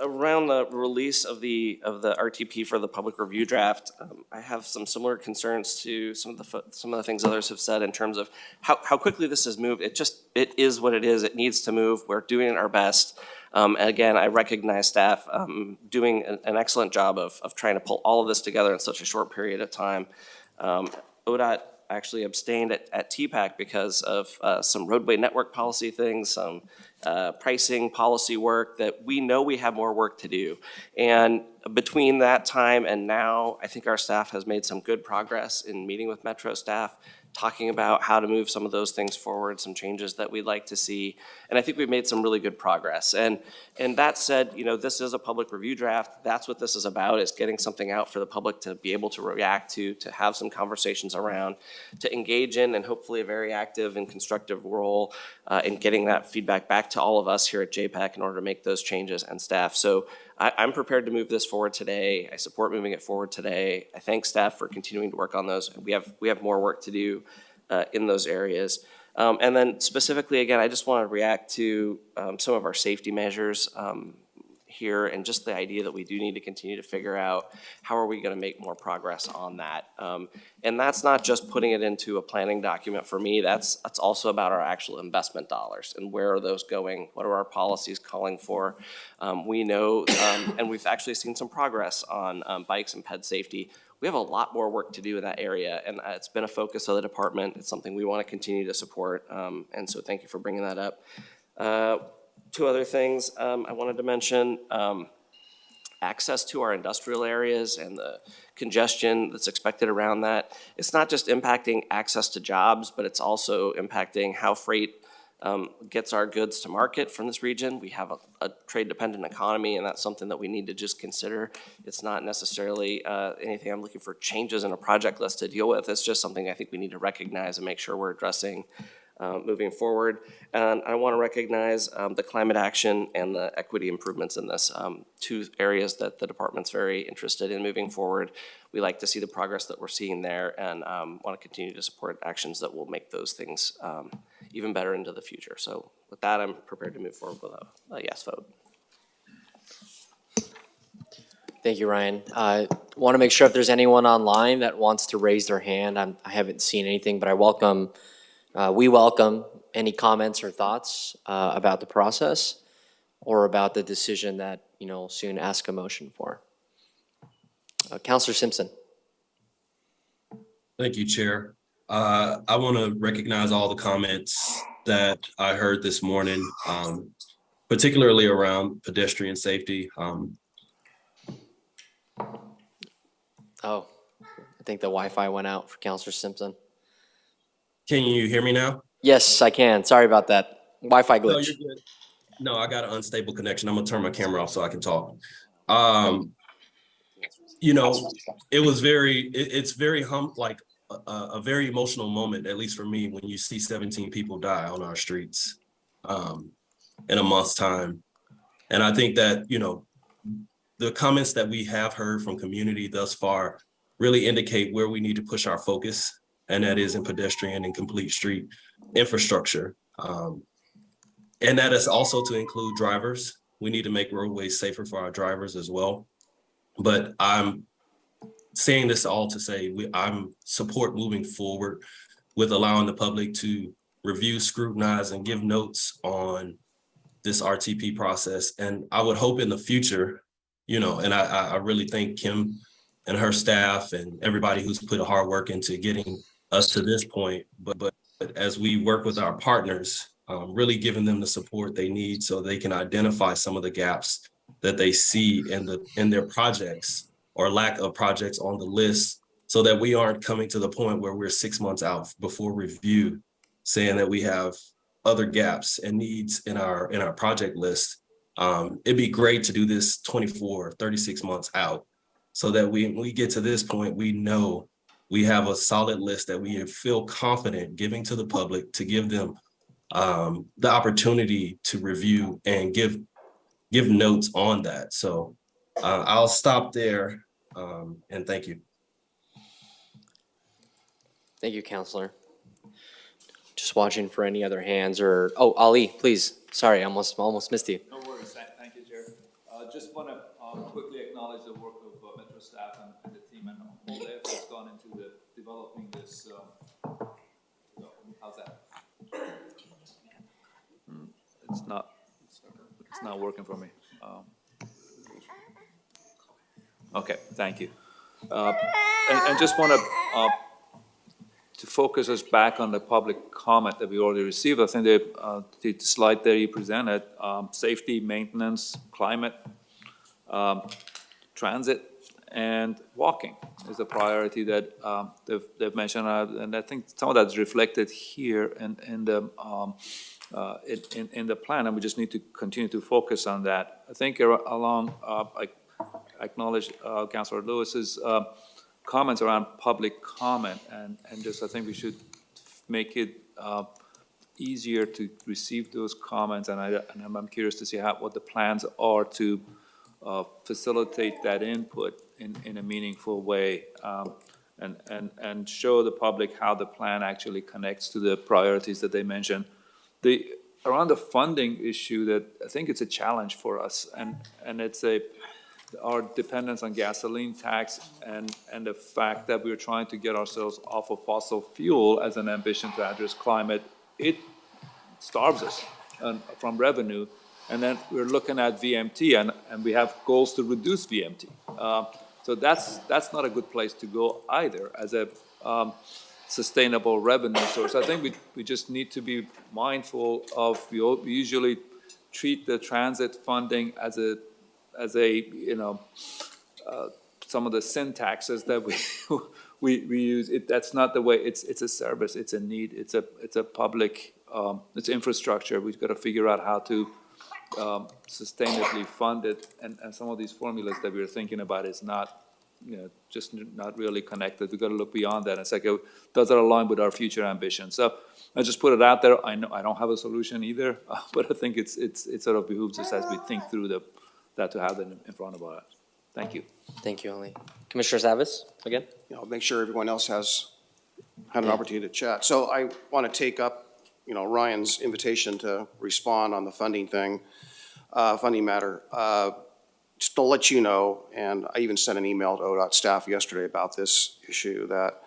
Around the release of the RTP for the public review draft, I have some similar concerns to some of the things others have said in terms of how quickly this has moved. It is what it is. It needs to move. We're doing our best. And again, I recognize staff doing an excellent job of trying to pull all of this together in such a short period of time. ODOT actually abstained at JPACT because of some roadway network policy things, some pricing policy work that we know we have more work to do. And between that time and now, I think our staff has made some good progress in meeting with Metro staff, talking about how to move some of those things forward, some changes that we'd like to see. And I think we've made some really good progress. And that said, this is a public review draft. That's what this is about, is getting something out for the public to be able to react to have some conversations around, to engage in, and hopefully a very active and constructive role in getting that feedback back to all of us here at JPAC in order to make those changes and staff. So I'm prepared to move this forward today. I support moving it forward today. I thank staff for continuing to work on those. We have more work to do in those areas. And then specifically, again, I just want to react to some of our safety measures here, and just the idea that we do need to continue to figure out how are we going to make more progress on that. And that's not just putting it into a planning document for me. That's also about our actual investment dollars and where are those going? What are our policies calling for? We know, and we've actually seen some progress on bikes and ped safety. We have a lot more work to do in that area, and it's been a focus of the department. It's something we want to continue to support, and so thank you for bringing that up. Two other things I wanted to mention. Access to our industrial areas and the congestion that's expected around that. It's not just impacting access to jobs, but it's also impacting how freight gets our goods to market from this region. We have a trade-dependent economy, and that's something that we need to just consider. It's not necessarily anything I'm looking for changes in a project list to deal with. It's just something I think we need to recognize and make sure we're addressing moving forward. And I want to recognize the climate action and the equity improvements in this, two areas that the department's very interested in moving forward. We like to see the progress that we're seeing there, and want to continue to support actions that will make those things even better into the future. So with that, I'm prepared to move forward with a yes vote. Thank you, Ryan. Want to make sure if there's anyone online that wants to raise their hand. I haven't seen anything, but we welcome any comments or thoughts about the process or about the decision that, soon ask a motion for. Counselor Simpson. Thank you, Chair. I want to recognize all the comments that I heard this morning, particularly around pedestrian safety. Oh, I think the Wi-Fi went out for Counselor Simpson. Can you hear me now? Yes, I can. Sorry about that. Wi-Fi No, glitch. you're good. No, I got an unstable connection. I'm gonna turn my camera off so I can talk. It was it's very a very emotional moment, at least for me, when you see 17 people die on our streets in a month's time. And I think that, the comments that we have heard from community thus far really indicate where we need to push our focus, and that is in pedestrian and complete street infrastructure. And that is also to include drivers. We need to make roadways safer for our drivers as well. But I'm saying this all to say I'm support moving forward with allowing the public to review, scrutinize, and give notes on this RTP process. And I would hope in the future, and I really thank Kim and her staff and everybody who's put a hard work into getting us to this point. But as we work with our partners, really giving them the support they need so they can identify some of the gaps that they see in their projects or lack of projects on the list, so that we aren't coming to the point where we're 6 months out before review saying that we have other gaps and needs in our project list. It'd be great to do this 24, 36 months out, so that when we get to this point, we know we have a solid list that we feel confident giving to the public, to give them the opportunity to review and give notes on that. So I'll stop there, and thank you. Thank you, Counselor. Just watching for any other hands or, Ali, please. Sorry, I almost missed you. No worries. Thank you, Chair. Just want to quickly acknowledge the work of Metro staff and the team and all the effort that's gone into developing this. How's that? It's not working for me. Okay, thank you. And just want to focus us back on the public comment that we already received. I think the slide there you presented, safety, maintenance, climate, transit, and walking is a priority that they've mentioned, and I think some of that's reflected here in the plan, and we just need to continue to focus on that. I think I acknowledge Councilor Lewis's comments around public comment, and just I think we should make it easier to receive those comments, and I'm curious to see what the plans are to facilitate that input in a meaningful way, and show the public how the plan actually connects to the priorities that they mentioned. Around the funding issue, that I think it's a challenge for us, and it's our dependence on gasoline tax and the fact that we're trying to get ourselves off of fossil fuel as an ambition to address climate, it starves us from revenue. And then we're looking at VMT, and we have goals to reduce VMT. So that's not a good place to go either as a sustainable revenue source. I think we just need to be mindful of, we usually treat the transit funding as some of the syntaxes that we use. That's not the way. It's a service. It's a need. It's a public. It's infrastructure. We've got to figure out how to sustainably fund it. And some of these formulas that we're thinking about is not, just not really connected. We've got to look beyond that and say, okay, does that align with our future ambitions? So I just put it out there. I know I don't have a solution either, but I think it sort of behooves us as we think through that to have it in front of us. Thank you. Thank you, Ali. Commissioner Savas, again? Make sure everyone else has had an opportunity to chat. So I want to take up, Ryan's invitation to respond on the funding thing, funding matter. Just to let you know, and I even sent an email to ODOT staff yesterday about this issue, that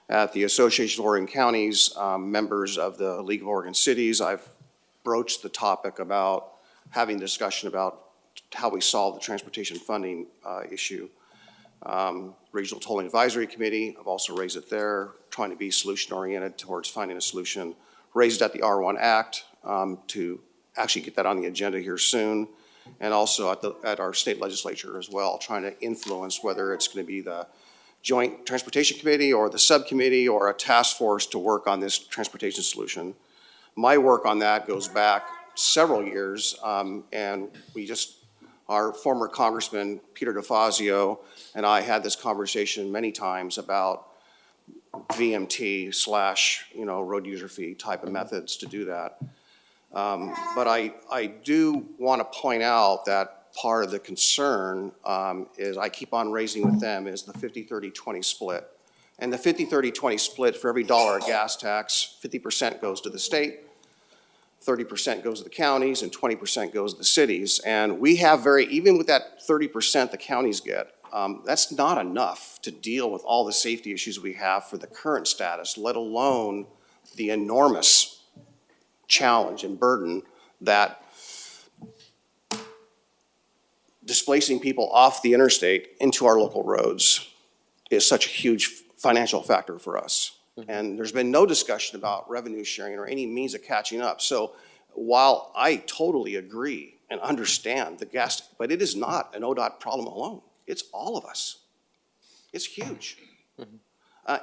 at the Association of Oregon Counties, members of the League of Oregon Cities, I've broached the topic about having discussion about how we solve the transportation funding issue. Regional Tolling Advisory Committee, I've also raised it there, trying to be solution-oriented towards finding a solution. Raised it at the R1 Act to actually get that on the agenda here soon, and also at our state legislature as well, trying to influence whether it's going to be the Joint Transportation Committee or the subcommittee or a task force to work on this transportation solution. My work on that goes back several years, and our former Congressman Peter DeFazio and I had this conversation many times about VMT / road user fee type of methods to do that. But I do want to point out that part of the concern is I keep on raising with them is the 50-30-20 split. And the 50-30-20 split, for every dollar of gas tax, 50% goes to the state, 30% goes to the counties, and 20% goes to the cities. And we have even with that 30% the counties get, that's not enough to deal with all the safety issues we have for the current status, let alone the enormous challenge and burden that displacing people off the interstate into our local roads is such a huge financial factor for us. And there's been no discussion about revenue sharing or any means of catching up. So while I totally agree and understand the gas, but it is not an ODOT problem alone. It's all of us. It's huge.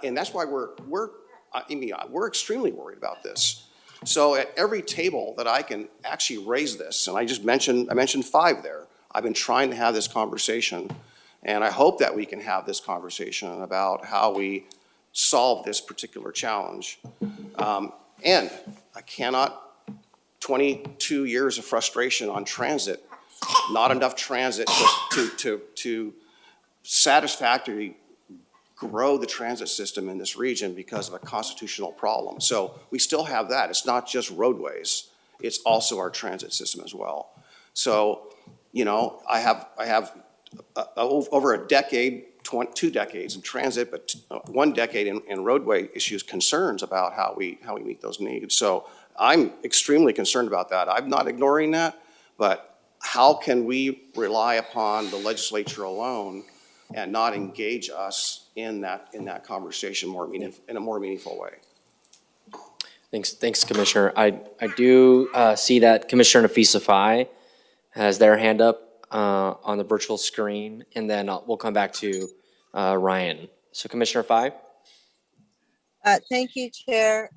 And that's why we're extremely worried about this. So at every table that I can actually raise this, and I mentioned 5 there, I've been trying to have this conversation, and I hope that we can have this conversation about how we solve this particular challenge. And I cannot, 22 years of frustration on transit, not enough transit to satisfactorily grow the transit system in this region because of a constitutional problem. So we still have that. It's not just roadways, it's also our transit system as well. So, I have over a decade, 2 decades in transit, but 1 decade in roadway issues, concerns about how we meet those needs. So I'm extremely concerned about that. I'm not ignoring that, but how can we rely upon the legislature alone and not engage us in that conversation in a more meaningful way? Thanks, Commissioner. I do see that Commissioner Nafisa has their hand up on the virtual screen, and then we'll come back to Ryan. So Commissioner Fye. Thank you, Chair,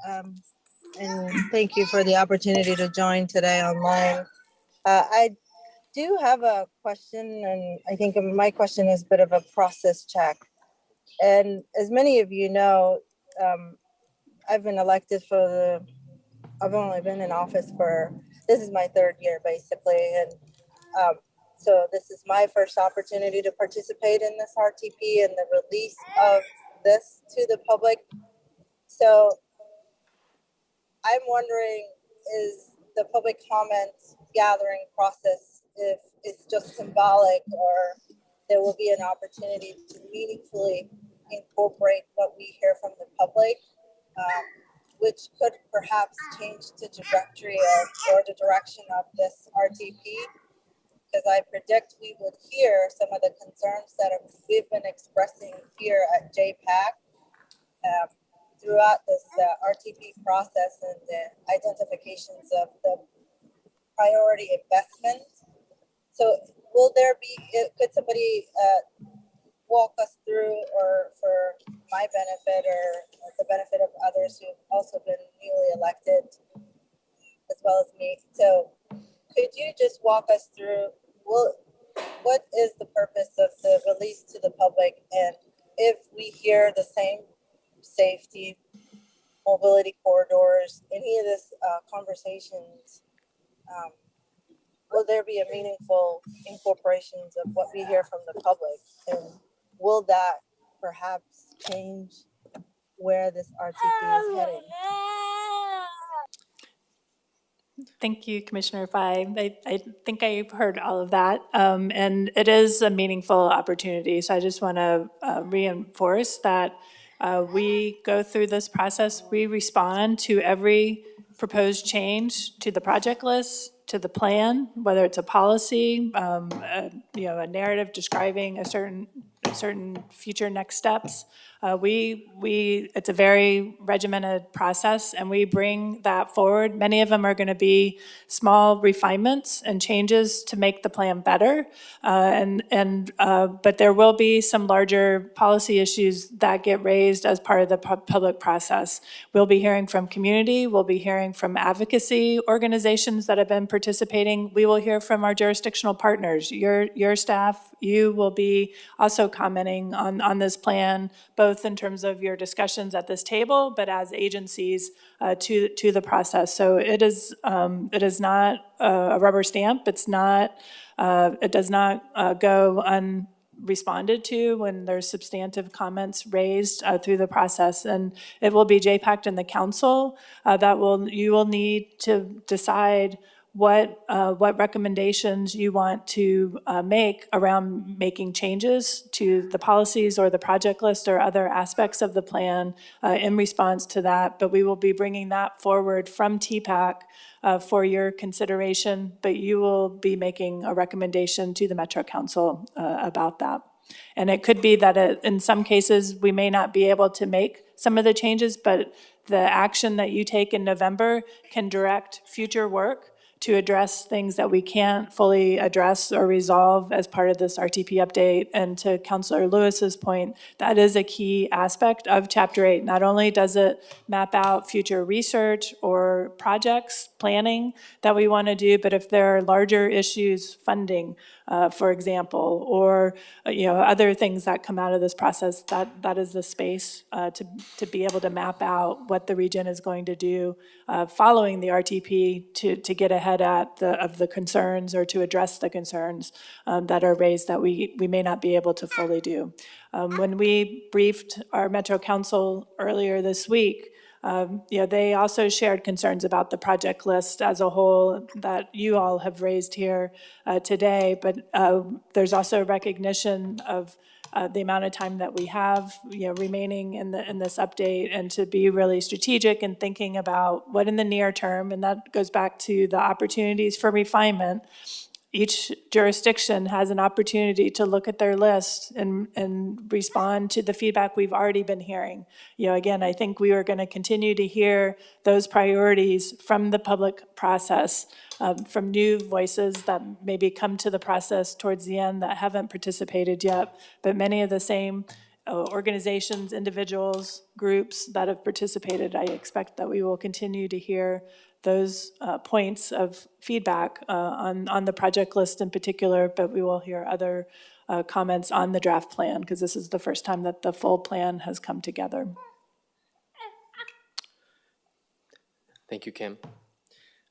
and thank you for the opportunity to join today online. I do have a question, and I think my question is a bit of a process check. And as many of you know, I've been elected I've only been in office this is my 3rd year basically, and so this is my first opportunity to participate in this RTP and the release of this to the public. So I'm wondering, is the public comment gathering process, if it's just symbolic, or there will be an opportunity to meaningfully incorporate what we hear from the public, which could perhaps change the trajectory or the direction of this RTP? Because I predict we would hear some of the concerns that we've been expressing here at JPACT throughout this RTP process and the identifications of the priority investments. So could somebody walk us through, or for my benefit or the benefit of others who've also been newly elected as well as me? So could you just walk us through what is the purpose of the release to the public, and if we hear the same safety, mobility corridors, any of this conversations, will there be a meaningful incorporations of what we hear from the public, and will that perhaps change where this RTP is heading? Thank you, Commissioner Fye. I think I've heard all of that, and it is a meaningful opportunity. So I just want to reinforce that we go through this process. We respond to every proposed change to the project list, to the plan, whether it's a policy, a narrative describing a certain future next steps. It's a very regimented process, and we bring that forward. Many of them are going to be small refinements and changes to make the plan better, but there will be some larger policy issues that get raised as part of the public process. We'll be hearing from community, we'll be hearing from advocacy organizations that have been participating. We will hear from our jurisdictional partners. Your staff, you will be also commenting on this plan, both in terms of your discussions at this table, but as agencies to the process. So it is not a rubber stamp. It does not go unresponded to when there's substantive comments raised through the process. And it will be JPACT and the council you will need to decide what recommendations you want to make around making changes to the policies or the project list or other aspects of the plan in response to that. But we will be bringing that forward from TPAC for your consideration, but you will be making a recommendation to the Metro Council about that. And it could be that in some cases, we may not be able to make some of the changes, but the action that you take in November can direct future work to address things that we can't fully address or resolve as part of this RTP update. And to Councilor Lewis's point, that is a key aspect of Chapter 8. Not only does it map out future research or projects, planning that we want to do, but if there are larger issues, funding, for example, or other things that come out of this process, that is the space to be able to map out what the region is going to do following the RTP to get ahead of the concerns or to address the concerns that are raised that we may not be able to fully do. When we briefed our Metro Council earlier this week, they also shared concerns about the project list as a whole that you all have raised here today, but there's also recognition of the amount of time that we have remaining in this update, and to be really strategic in thinking about what in the near term, and that goes back to the opportunities for refinement. Each jurisdiction has an opportunity to look at their list and respond to the feedback we've already been hearing. Again, I think we are going to continue to hear those priorities from the public process, from new voices that maybe come to the process towards the end that haven't participated yet, but many of the same organizations, individuals, groups that have participated. I expect that we will continue to hear those points of feedback on the project list in particular, but we will hear other comments on the draft plan, because this is the first time that the full plan has come together. Thank you, Kim.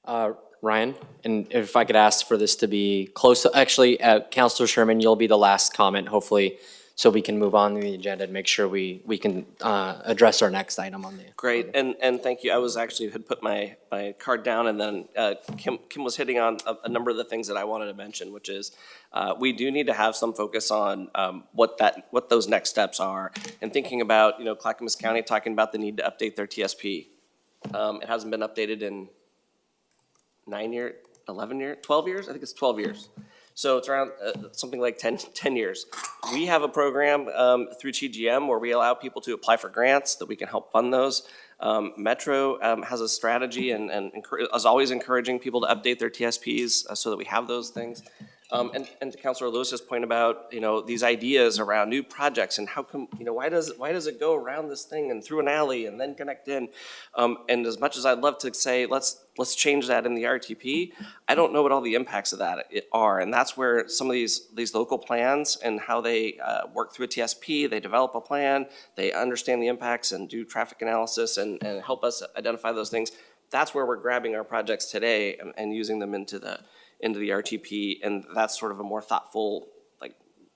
Ryan, and if I could ask for this to be close, actually, Councilor Sherman, you'll be the last comment, hopefully, so we can move on to the agenda and make sure we can address our next item on the. Great, and thank you. I was actually had put my card down, and then Kim was hitting on a number of the things that I wanted to mention, which is we do need to have some focus on what those next steps are, and thinking about Clackamas County talking about the need to update their TSP. It hasn't been updated in 9 years, 11 years, 12 years. I think it's 12 years. So it's around something like 10 years. We have a program through TGM where we allow people to apply for grants that we can help fund those. Metro has a strategy and is always encouraging people to update their TSPs so that we have those things. And to Councilor Lewis's point about these ideas around new projects and how come why does it go around this thing and through an alley and then connect in, and as much as I'd love to say let's change that in the RTP, I don't know what all the impacts of that are, and that's where some of these local plans and how they work through a TSP, they develop a plan, they understand the impacts and do traffic analysis and help us identify those things. That's where we're grabbing our projects today and using them into the RTP, and that's sort of a more thoughtful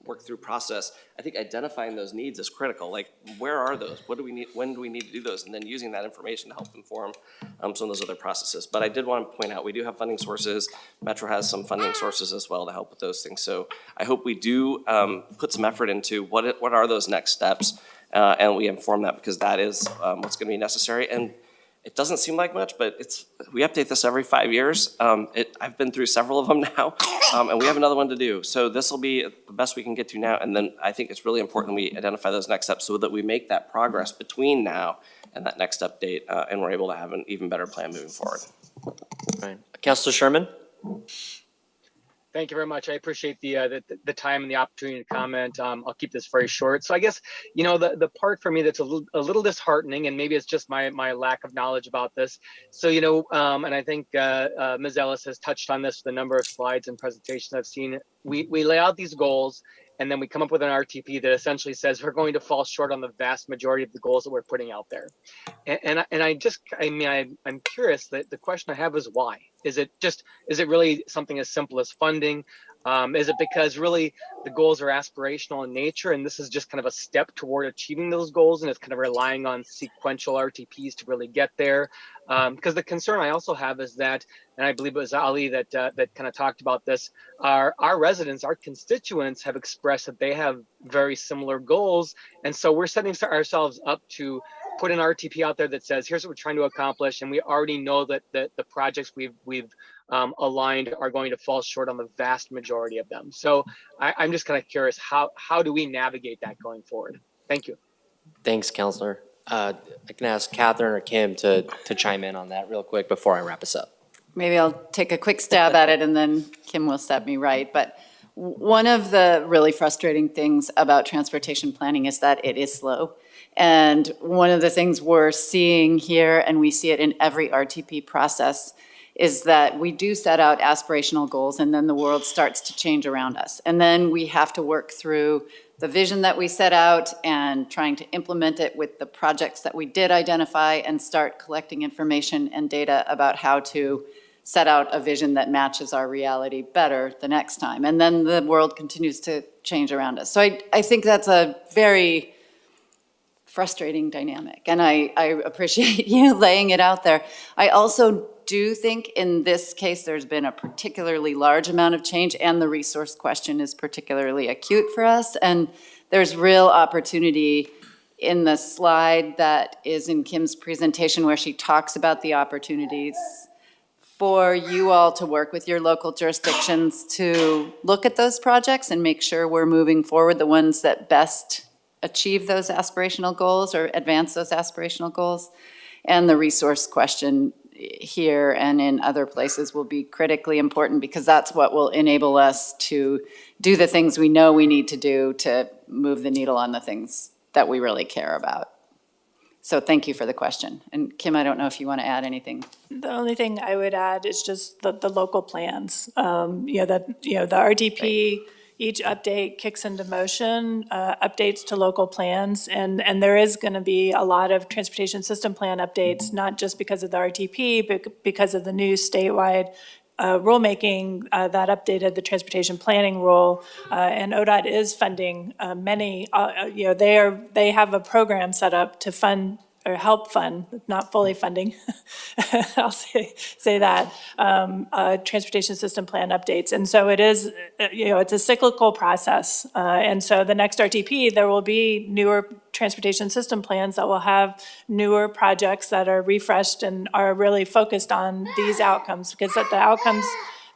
work through process, I think identifying those needs is critical. Like, where are those? What do we need? When do we need to do those? And then using that information to help inform some of those other processes. But I did want to point out, we do have funding sources. Metro has some funding sources as well to help with those things. So I hope we do put some effort into what are those next steps, and we inform that, because that is what's going to be necessary. And it doesn't seem like much, but we update this every 5 years. I've been through several of them now, and we have another one to do. So this will be the best we can get to now. And then I think it's really important we identify those next steps so that we make that progress between now and that next update, and we're able to have an even better plan moving forward. Right. Councilor Sherman? Thank you very much. I appreciate the time and the opportunity to comment. I'll keep this very short. So I guess, you know, the part for me that's a little disheartening, and maybe it's just my lack of knowledge about this. So, you know, and I think Ms. Ellis has touched on this with a number of slides and presentations I've seen. We lay out these goals, and then we come up with an RTP that essentially says we're going to fall short on the vast majority of the goals that we're putting out there. And I'm curious that the question I have is why? Is it really something as simple as funding? Is it because really the goals are aspirational in nature and this is just kind of a step toward achieving those goals, and it's kind of relying on sequential RTPs to really get there? Because the concern I also have is that, and I believe it was Ali that kind of talked about this, our residents, our constituents have expressed that they have very similar goals. And so we're setting ourselves up to put an RTP out there that says, here's what we're trying to accomplish. And we already know that the projects we've aligned are going to fall short on the vast majority of them. So I'm just kind of curious, how do we navigate that going forward? Thank you. Thanks, Councilor. I can ask Catherine or Kim to chime in on that real quick before I wrap us up. Maybe I'll take a quick stab at it and then Kim will set me right. But one of the really frustrating things about transportation planning is that it is slow. And one of the things we're seeing here, and we see it in every RTP process, is that we do set out aspirational goals and then the world starts to change around us. And then we have to work through the vision that we set out and trying to implement it with the projects that we did identify and start collecting information and data about how to set out a vision that matches our reality better the next time. And then the world continues to change around us. So I think that's a very frustrating dynamic, and I appreciate you laying it out there. I also do think in this case there's been a particularly large amount of change, and the resource question is particularly acute for us, and there's real opportunity in the slide that is in Kim's presentation where she talks about the opportunities for you all to work with your local jurisdictions to look at those projects and make sure we're moving forward the ones that best achieve those aspirational goals or advance those aspirational goals. And the resource question here and in other places will be critically important, because that's what will enable us to do the things we know we need to do to move the needle on the things that we really care about. So thank you for the question. And Kim, I don't know if you want to add anything. The only thing I would add is just the local plans. The RTP, each update kicks into motion, updates to local plans, and there is going to be a lot of transportation system plan updates, not just because of the RTP, but because of the new statewide rulemaking that updated the transportation planning rule, and ODOT is funding many. They have a program set up to fund or help fund, not fully funding, I'll say that, transportation system plan updates. And so it is, it's a cyclical process. And so the next RTP, there will be newer transportation system plans that will have newer projects that are refreshed and are really focused on these outcomes, because the outcomes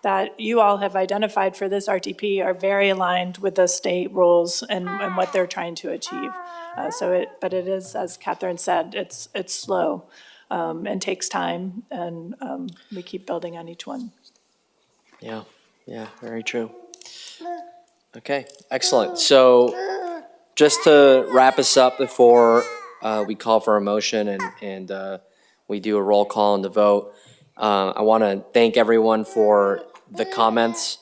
that you all have identified for this RTP are very aligned with the state rules and what they're trying to achieve. But it is, as Catherine said, it's slow and takes time, and we keep building on each one. Yeah, very true. Okay, excellent. So just to wrap us up before we call for a motion and we do a roll call and the vote, I want to thank everyone for the comments.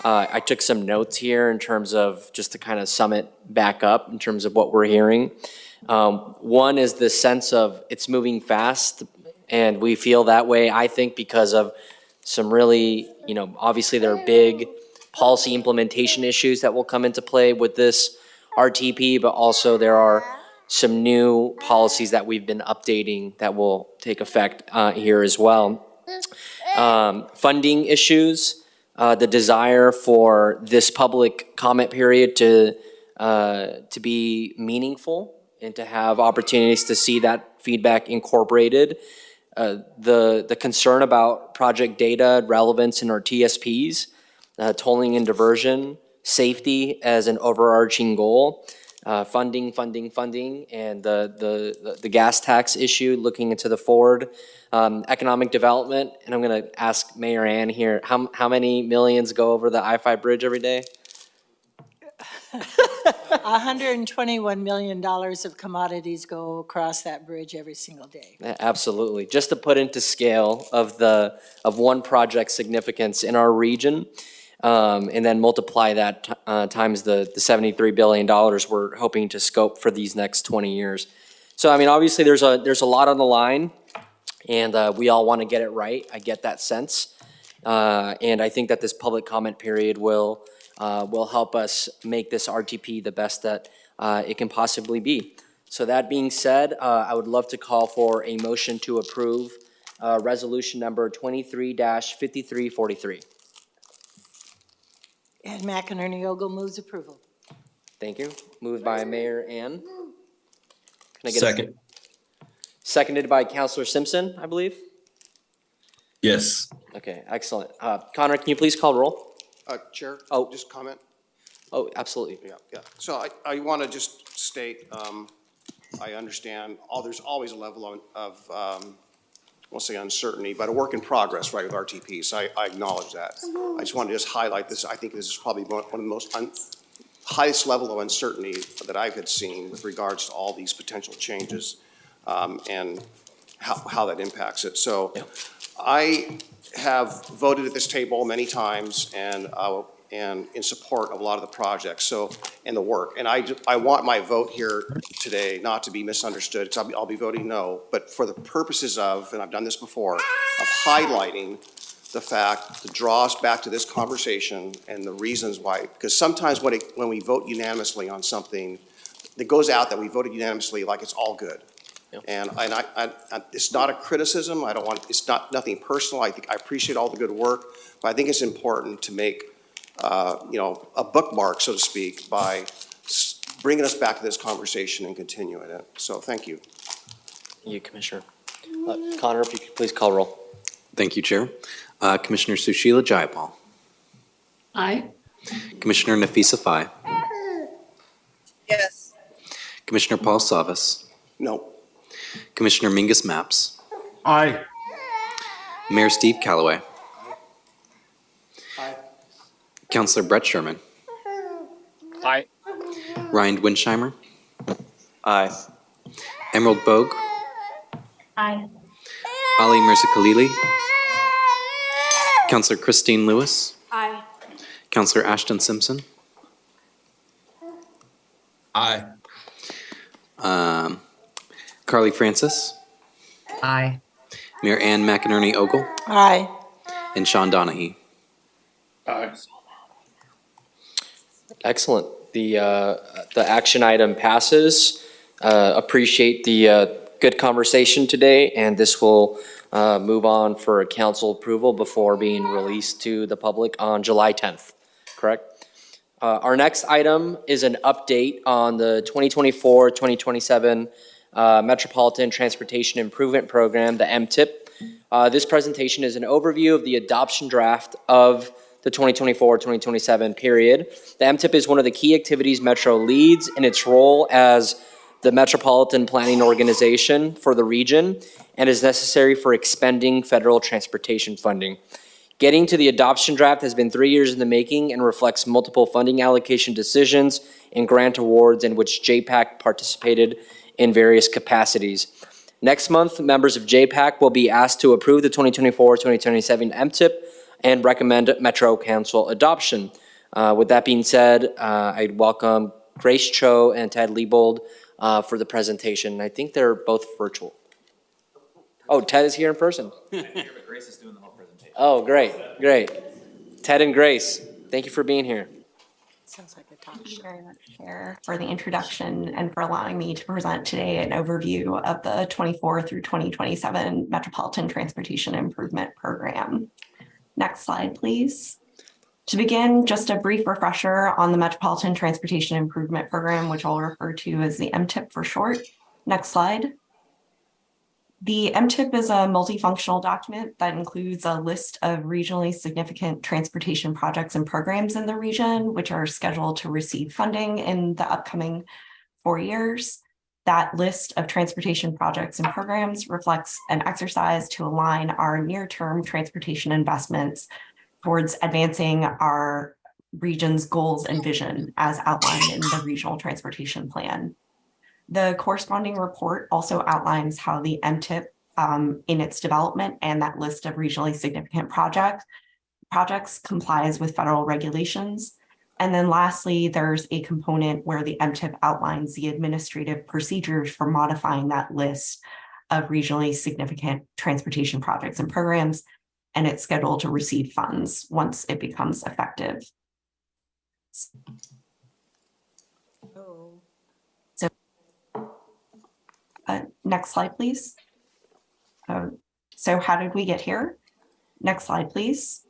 I took some notes here in terms of just to kind of sum it back up in terms of what we're hearing. One is the sense of it's moving fast, and we feel that way, I think, because of some really, obviously there are big policy implementation issues that will come into play with this RTP, but also there are some new policies that we've been updating that will take effect here as well. Funding issues, the desire for this public comment period to be meaningful and to have opportunities to see that feedback incorporated. The concern about project data relevance in our TSPs, tolling and diversion, safety as an overarching goal, funding, and the gas tax issue, looking into the forward, economic development, and I'm gonna ask Mayor Ann here, how many millions go over the I-5 bridge every day? $121 million of commodities go across that bridge every single day. Absolutely. Just to put into scale of one project's significance in our region, and then multiply that times the $73 billion we're hoping to scope for these next 20 years. So, I mean, obviously there's a lot on the line, and we all want to get it right. I get that sense. And I think that this public comment period will help us make this RTP the best that it can possibly be. So that being said, I would love to call for a motion to approve resolution number 23-5343. Ed McInerney Ogle moves approval. Thank you. Moved by Mayor Ann. Can I get Second. Seconded by Councilor Simpson, I believe. Yes. Okay, excellent. Connor, can you please call roll? Chair, Oh. just comment? Oh, absolutely. Yeah. So I want to just state, I understand there's always a level of we'll say uncertainty, but a work in progress, right, with RTP. So I acknowledge that. I just want to just highlight this. I think this is probably one of the most highest level of uncertainty that I've had seen with regards to all these potential changes and how that impacts it. So I have voted at this table many times and in support of a lot of the projects, and the work. And I want my vote here today not to be misunderstood, because I'll be voting no, but for the purposes of, and I've done this before, of highlighting the fact to draw us back to this conversation and the reasons why. Because sometimes when we vote unanimously on something, it goes out that we voted unanimously like it's all good. And I it's not a criticism. It's nothing personal. I appreciate all the good work, but I think it's important to make a bookmark, so to speak, by bringing us back to this conversation and continuing it. So thank you. Thank you, Commissioner. Connor, if you could please call roll. Thank you, Chair. Commissioner Sushila Jayapal. Aye. Commissioner Nafisa Fai. Yes. Commissioner Paul Savas. No. Commissioner Mingus Maps. Aye. Mayor Steve Calloway. Aye. Councilor Brett Sherman. Aye. Ryan Winsheimer. Aye. Emerald Bogue. Aye. Ali Mirza Khalili. Councilor Christine Lewis. Aye. Councilor Ashton Simpson. Aye. Carly Francis. Aye. Mayor Ann McInerney Ogle. Aye. And Sean Donahue. Aye. Excellent. The action item passes. Appreciate the good conversation today, and this will move on for a council approval before being released to the public on July 10th, correct? Our next item is an update on the 2024-2027 Metropolitan Transportation Improvement Program, the MTIP. This presentation is an overview of the adoption draft of the 2024-2027 period. The MTIP is one of the key activities Metro leads in its role as the Metropolitan Planning Organization for the region and is necessary for expending federal transportation funding. Getting to the adoption draft has been 3 years in the making and reflects multiple funding allocation decisions and grant awards in which JPACT participated in various capacities. Next month, members of JPACT will be asked to approve the 2024-2027 MTIP and recommend Metro Council adoption. With that being said, I'd welcome Grace Cho and Ted Liebold for the presentation. I think they're both virtual. Oh, Ted is here in person. Grace is doing the whole presentation. Oh, great. Ted and Grace, Thank you for being here. Sounds like a talk Thank you show. very much, Chair, for the introduction and for allowing me to present today an overview of the 24 through 2027 Metropolitan Transportation Improvement Program. Next slide, please. To begin, just a brief refresher on the Metropolitan Transportation Improvement Program, which I'll refer to as the MTIP for short. Next slide. The MTIP is a multifunctional document that includes a list of regionally significant transportation projects and programs in the region, which are scheduled to receive funding in the upcoming 4 years. That list of transportation projects and programs reflects an exercise to align our near-term transportation investments towards advancing our region's goals and vision as outlined in the Regional Transportation Plan. The corresponding report also outlines how the MTIP in its development and that list of regionally significant projects complies with federal regulations. And then lastly, there's a component where the MTIP outlines the administrative procedures for modifying that list of regionally significant transportation projects and programs, and it's scheduled to receive funds once it becomes effective. So, next slide, please. So how did we get here? Next slide, please.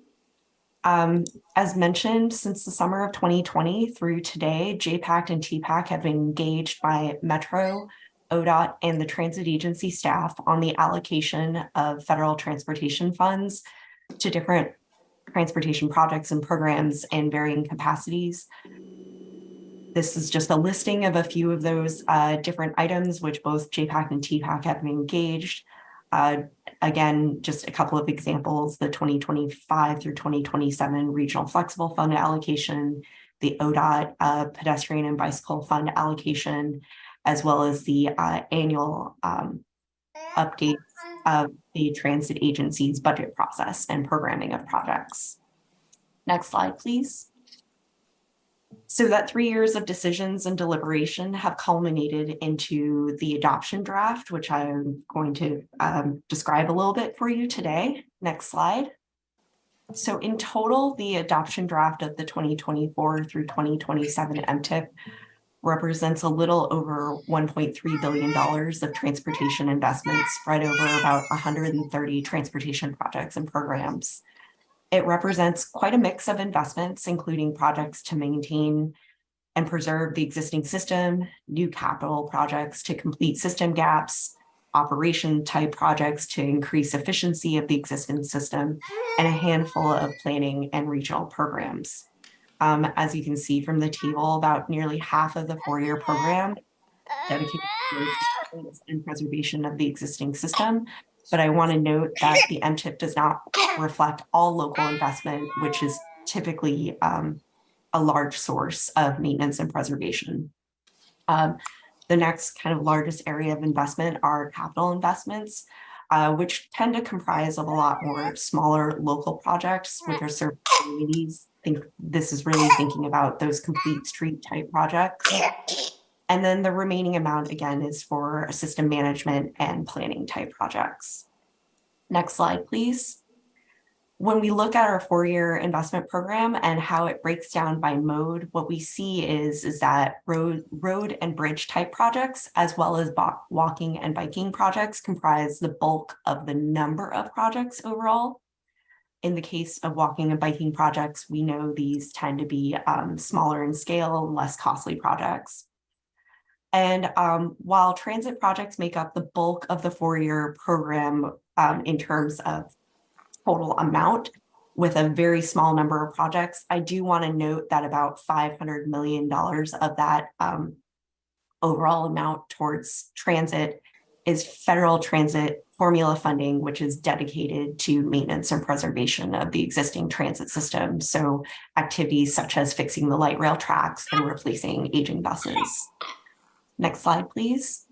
As mentioned, since the summer of 2020 through today, JPACT and TPAC have been engaged by Metro, ODOT, and the transit agency staff on the allocation of federal transportation funds to different transportation projects and programs in varying capacities. This is just a listing of a few of those different items which both JPAC and TPAC have been engaged. Again, just a couple of examples, the 2025 through 2027 Regional Flexible Fund allocation, the ODOT Pedestrian and Bicycle Fund allocation, as well as the annual updates of the transit agency's budget process and programming of projects. Next slide, please. So that 3 years of decisions and deliberation have culminated into the adoption draft, which I'm going to describe a little bit for you today. Next slide. So in total, the adoption draft of the 2024 through 2027 MTIP represents a little over $1.3 billion of transportation investments spread over about 130 transportation projects and programs. It represents quite a mix of investments, including projects to maintain and preserve the existing system, new capital projects to complete system gaps, operation type projects to increase efficiency of the existing system, and a handful of planning and regional programs. As you can see from the table, about nearly half of the 4-year program dedicated to and preservation of the existing system. But I want to note that the MTIP does not reflect all local investment, which is typically a large source of maintenance and preservation. The next kind of largest area of investment are capital investments, which tend to comprise of a lot more smaller local projects, which are served communities. I think this is really thinking about those complete street type projects. And then the remaining amount, again, is for system management and planning type projects. Next slide, please. When we look at our 4-year investment program and how it breaks down by mode, what we see is that road and bridge type projects, as well as walking and biking projects, comprise the bulk of the number of projects overall. In the case of walking and biking projects, we know these tend to be smaller in scale, less costly projects. And while transit projects make up the bulk of the 4-year program in terms of total amount, with a very small number of projects, I do want to note that about $500 million of that overall amount towards transit is federal transit formula funding, which is dedicated to maintenance and preservation of the existing transit system. So activities such as fixing the light rail tracks and replacing aging buses. Next slide, please.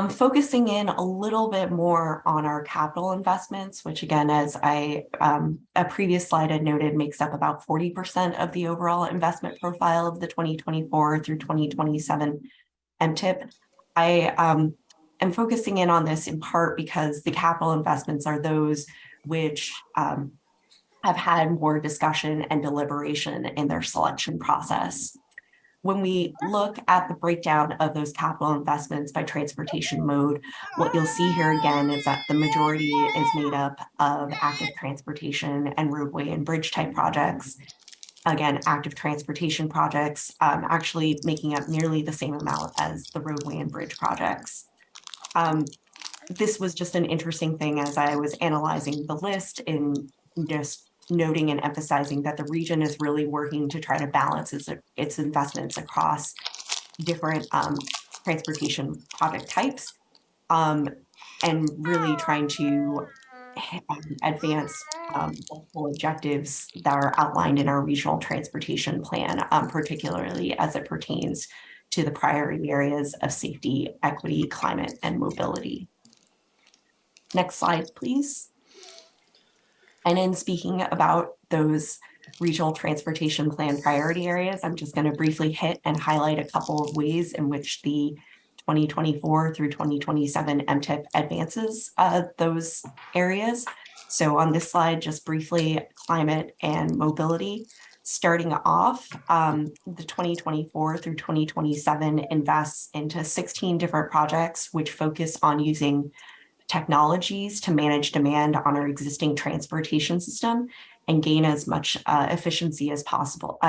Focusing in a little bit more on our capital investments, which again, as a previous slide had noted, makes up about 40% of the overall investment profile of the 2024 through 2027 MTIP. I am focusing in on this in part because the capital investments are those which have had more discussion and deliberation in their selection process. When we look at the breakdown of those capital investments by transportation mode, what you'll see here again is that the majority is made up of active transportation and roadway and bridge type projects. Again, active transportation projects actually making up nearly the same amount as the roadway and bridge projects. This was just an interesting thing as I was analyzing the list and just noting and emphasizing that the region is really working to try to balance its investments across different transportation project types, and really trying to advance multiple objectives that are outlined in our regional transportation plan, particularly as it pertains to the priority areas of safety, equity, climate, and mobility. Next slide, please. And in speaking about those regional transportation plan priority areas, I'm just going to briefly hit and highlight a couple of ways in which the 2024 through 2027 MTIP advances those areas. So on this slide, just briefly, climate and mobility. Starting off, the 2024 through 2027 invests into 16 different projects which focus on using technologies to manage demand on our existing transportation system and gain as much efficiency as possible.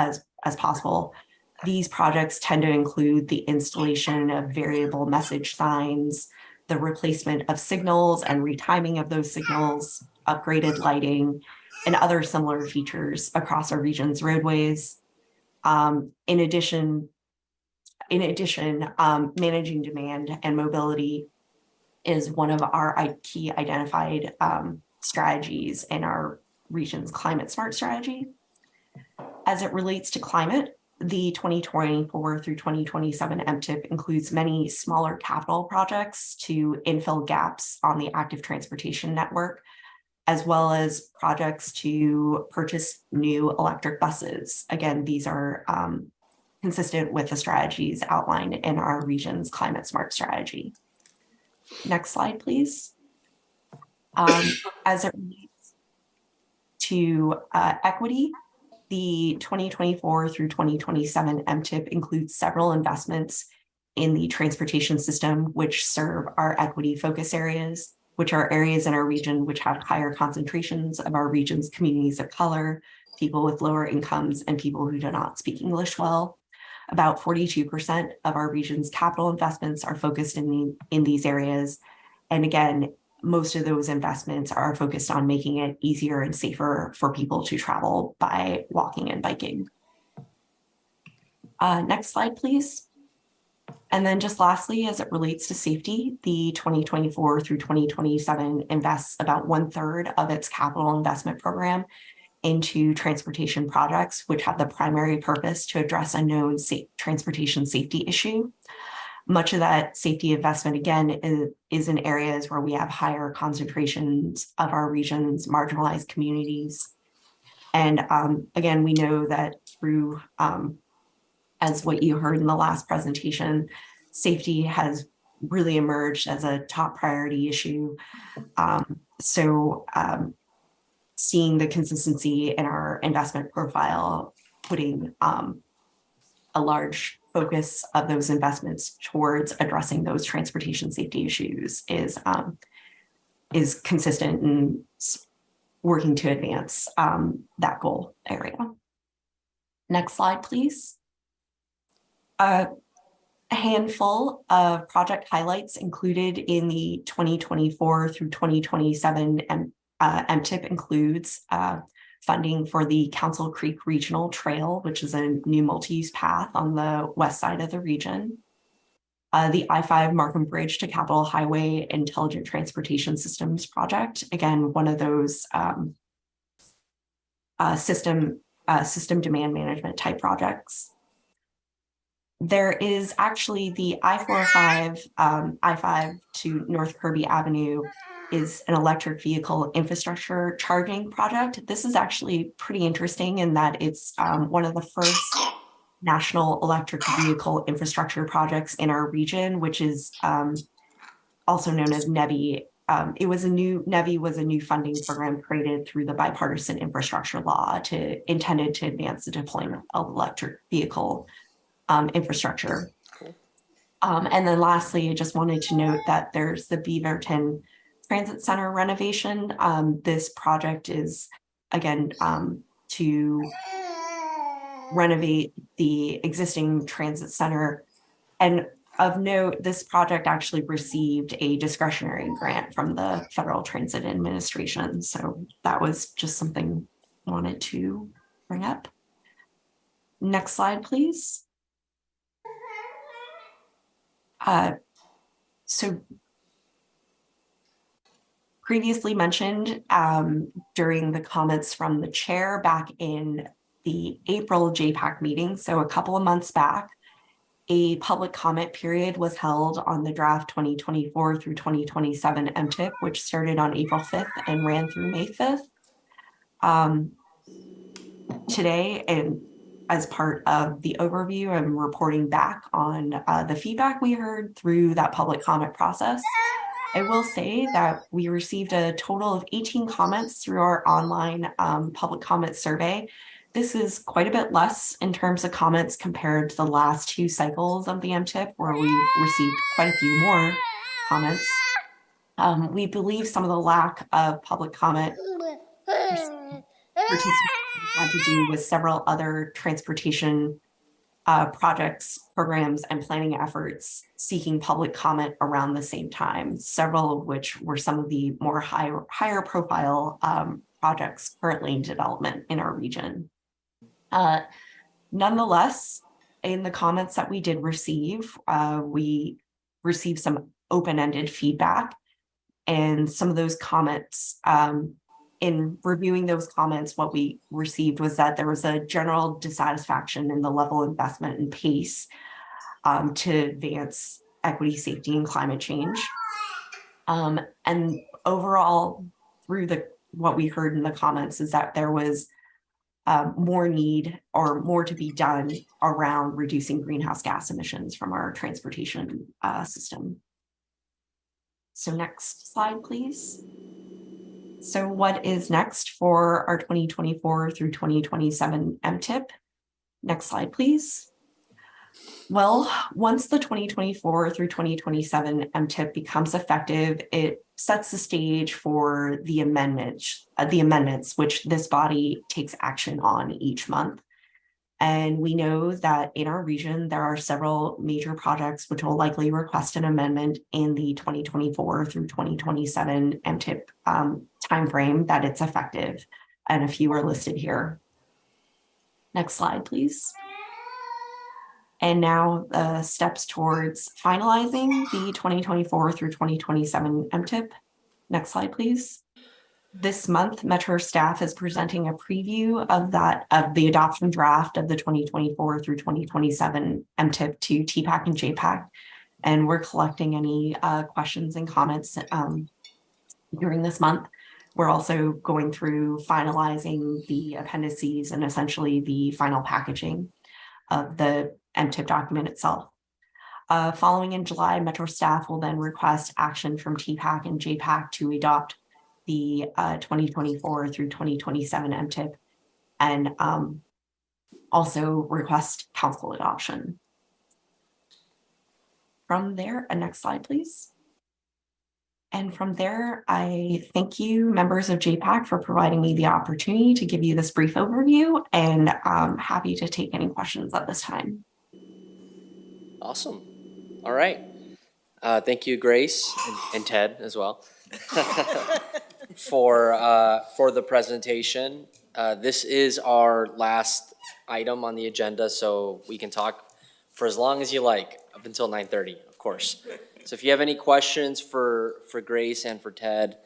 These projects tend to include the installation of variable message signs, the replacement of signals and retiming of those signals, upgraded lighting, and other similar features across our region's roadways. In addition, managing demand and mobility is one of our key identified strategies in our region's climate smart strategy. As it relates to climate, the 2024 through 2027 MTIP includes many smaller capital projects to infill gaps on the active transportation network, as well as projects to purchase new electric buses. Again, these are consistent with the strategies outlined in our region's climate smart strategy. Next slide, please. As it relates to equity, the 2024 through 2027 MTIP includes several investments in the transportation system which serve our equity focus areas, which are areas in our region which have higher concentrations of our region's communities of color, people with lower incomes, and people who do not speak English well. About 42% of our region's capital investments are focused in these areas. And again, most of those investments are focused on making it easier and safer for people to travel by walking and biking. Next slide, please. And then just lastly, as it relates to safety, the 2024 through 2027 invests about 1/3 of its capital investment program into transportation projects, which have the primary purpose to address a known transportation safety issue. Much of that safety investment, again, is in areas where we have higher concentrations of our region's marginalized communities. And again, we know that through, as what you heard in the last presentation, safety has really emerged as a top priority issue. Seeing the consistency in our investment profile, putting a large focus of those investments towards addressing those transportation safety issues is consistent in working to advance that goal area. Next slide, please. A handful of project highlights included in the 2024 through 2027 MTIP includes funding for the Council Creek Regional Trail, which is a new multi-use path on the west side of the region. The I-5 Markham Bridge to Capitol Highway Intelligent Transportation Systems project. Again, one of those system demand management type projects. There is actually the I-405, I-5 to North Kirby Avenue is an electric vehicle infrastructure charging project. This is actually pretty interesting in that it's one of the first national electric vehicle infrastructure projects in our region, which is also known as NEVI NEVI was a new funding program created through the bipartisan infrastructure law intended to advance the deployment of electric vehicle infrastructure. And then lastly, I just wanted to note that there's the Beaverton Transit Center renovation. This project is, again, to renovate the existing transit center. And of note, this project actually received a discretionary grant from the Federal Transit Administration. So that was just something I wanted to bring up. Next slide, please. So previously mentioned during the comments from the chair back in the April JPACT meeting, so a couple of months back, a public comment period was held on the draft 2024 through 2027 MTIP, which started on April 5th and ran through May 5th. Today, and as part of the overview, I'm reporting back on the feedback we heard through that public comment process. I will say that we received a total of 18 comments through our online public comment survey. This is quite a bit less in terms of comments compared to the last 2 cycles of the MTIP, where we received quite a few more comments. We believe some of the lack of public comment had to do with several other transportation projects, programs, and planning efforts seeking public comment around the same time, several of which were some of the more higher profile projects currently in development in our region. Nonetheless, in the comments that we did receive, we received some open-ended feedback, and some of those comments, in reviewing those comments, what we received was that there was a general dissatisfaction in the level of investment and pace to advance equity, safety, and climate change. And overall, through what we heard in the comments is that there was more need or more to be done around reducing greenhouse gas emissions from our transportation system. So next slide, please. So what is next for our 2024 through 2027 MTIP? Next slide, please. Well, once the 2024 through 2027 MTIP becomes effective, it sets the stage for the amendments, which this body takes action on each month. And we know that in our region, there are several major projects which will likely request an amendment in the 2024 through 2027 MTIP timeframe that it's effective, and a few are listed here. Next slide, please. And now the steps towards finalizing the 2024 through 2027 MTIP. Next slide, please. This month, Metro staff is presenting a preview of the adoption draft of the 2024 through 2027 MTIP to TPAC and JPACT. And we're collecting any questions and comments during this month. We're also going through finalizing the appendices and essentially the final packaging of the MTIP document itself. Following in July, Metro staff will then request action from TPAC and JPACT to adopt the 2024 through 2027 MTIP, and also request council adoption. From there, next slide, please. And from there, I thank you, members of JPACT, for providing me the opportunity to give you this brief overview, and I'm happy to take any questions at this time. Awesome. All right. Thank you, Grace, and Ted as well, for the presentation. This is our last item on the agenda, so we can talk for as long as you like, up until 9:30, of course. So if you have any questions for Grace and for Ted,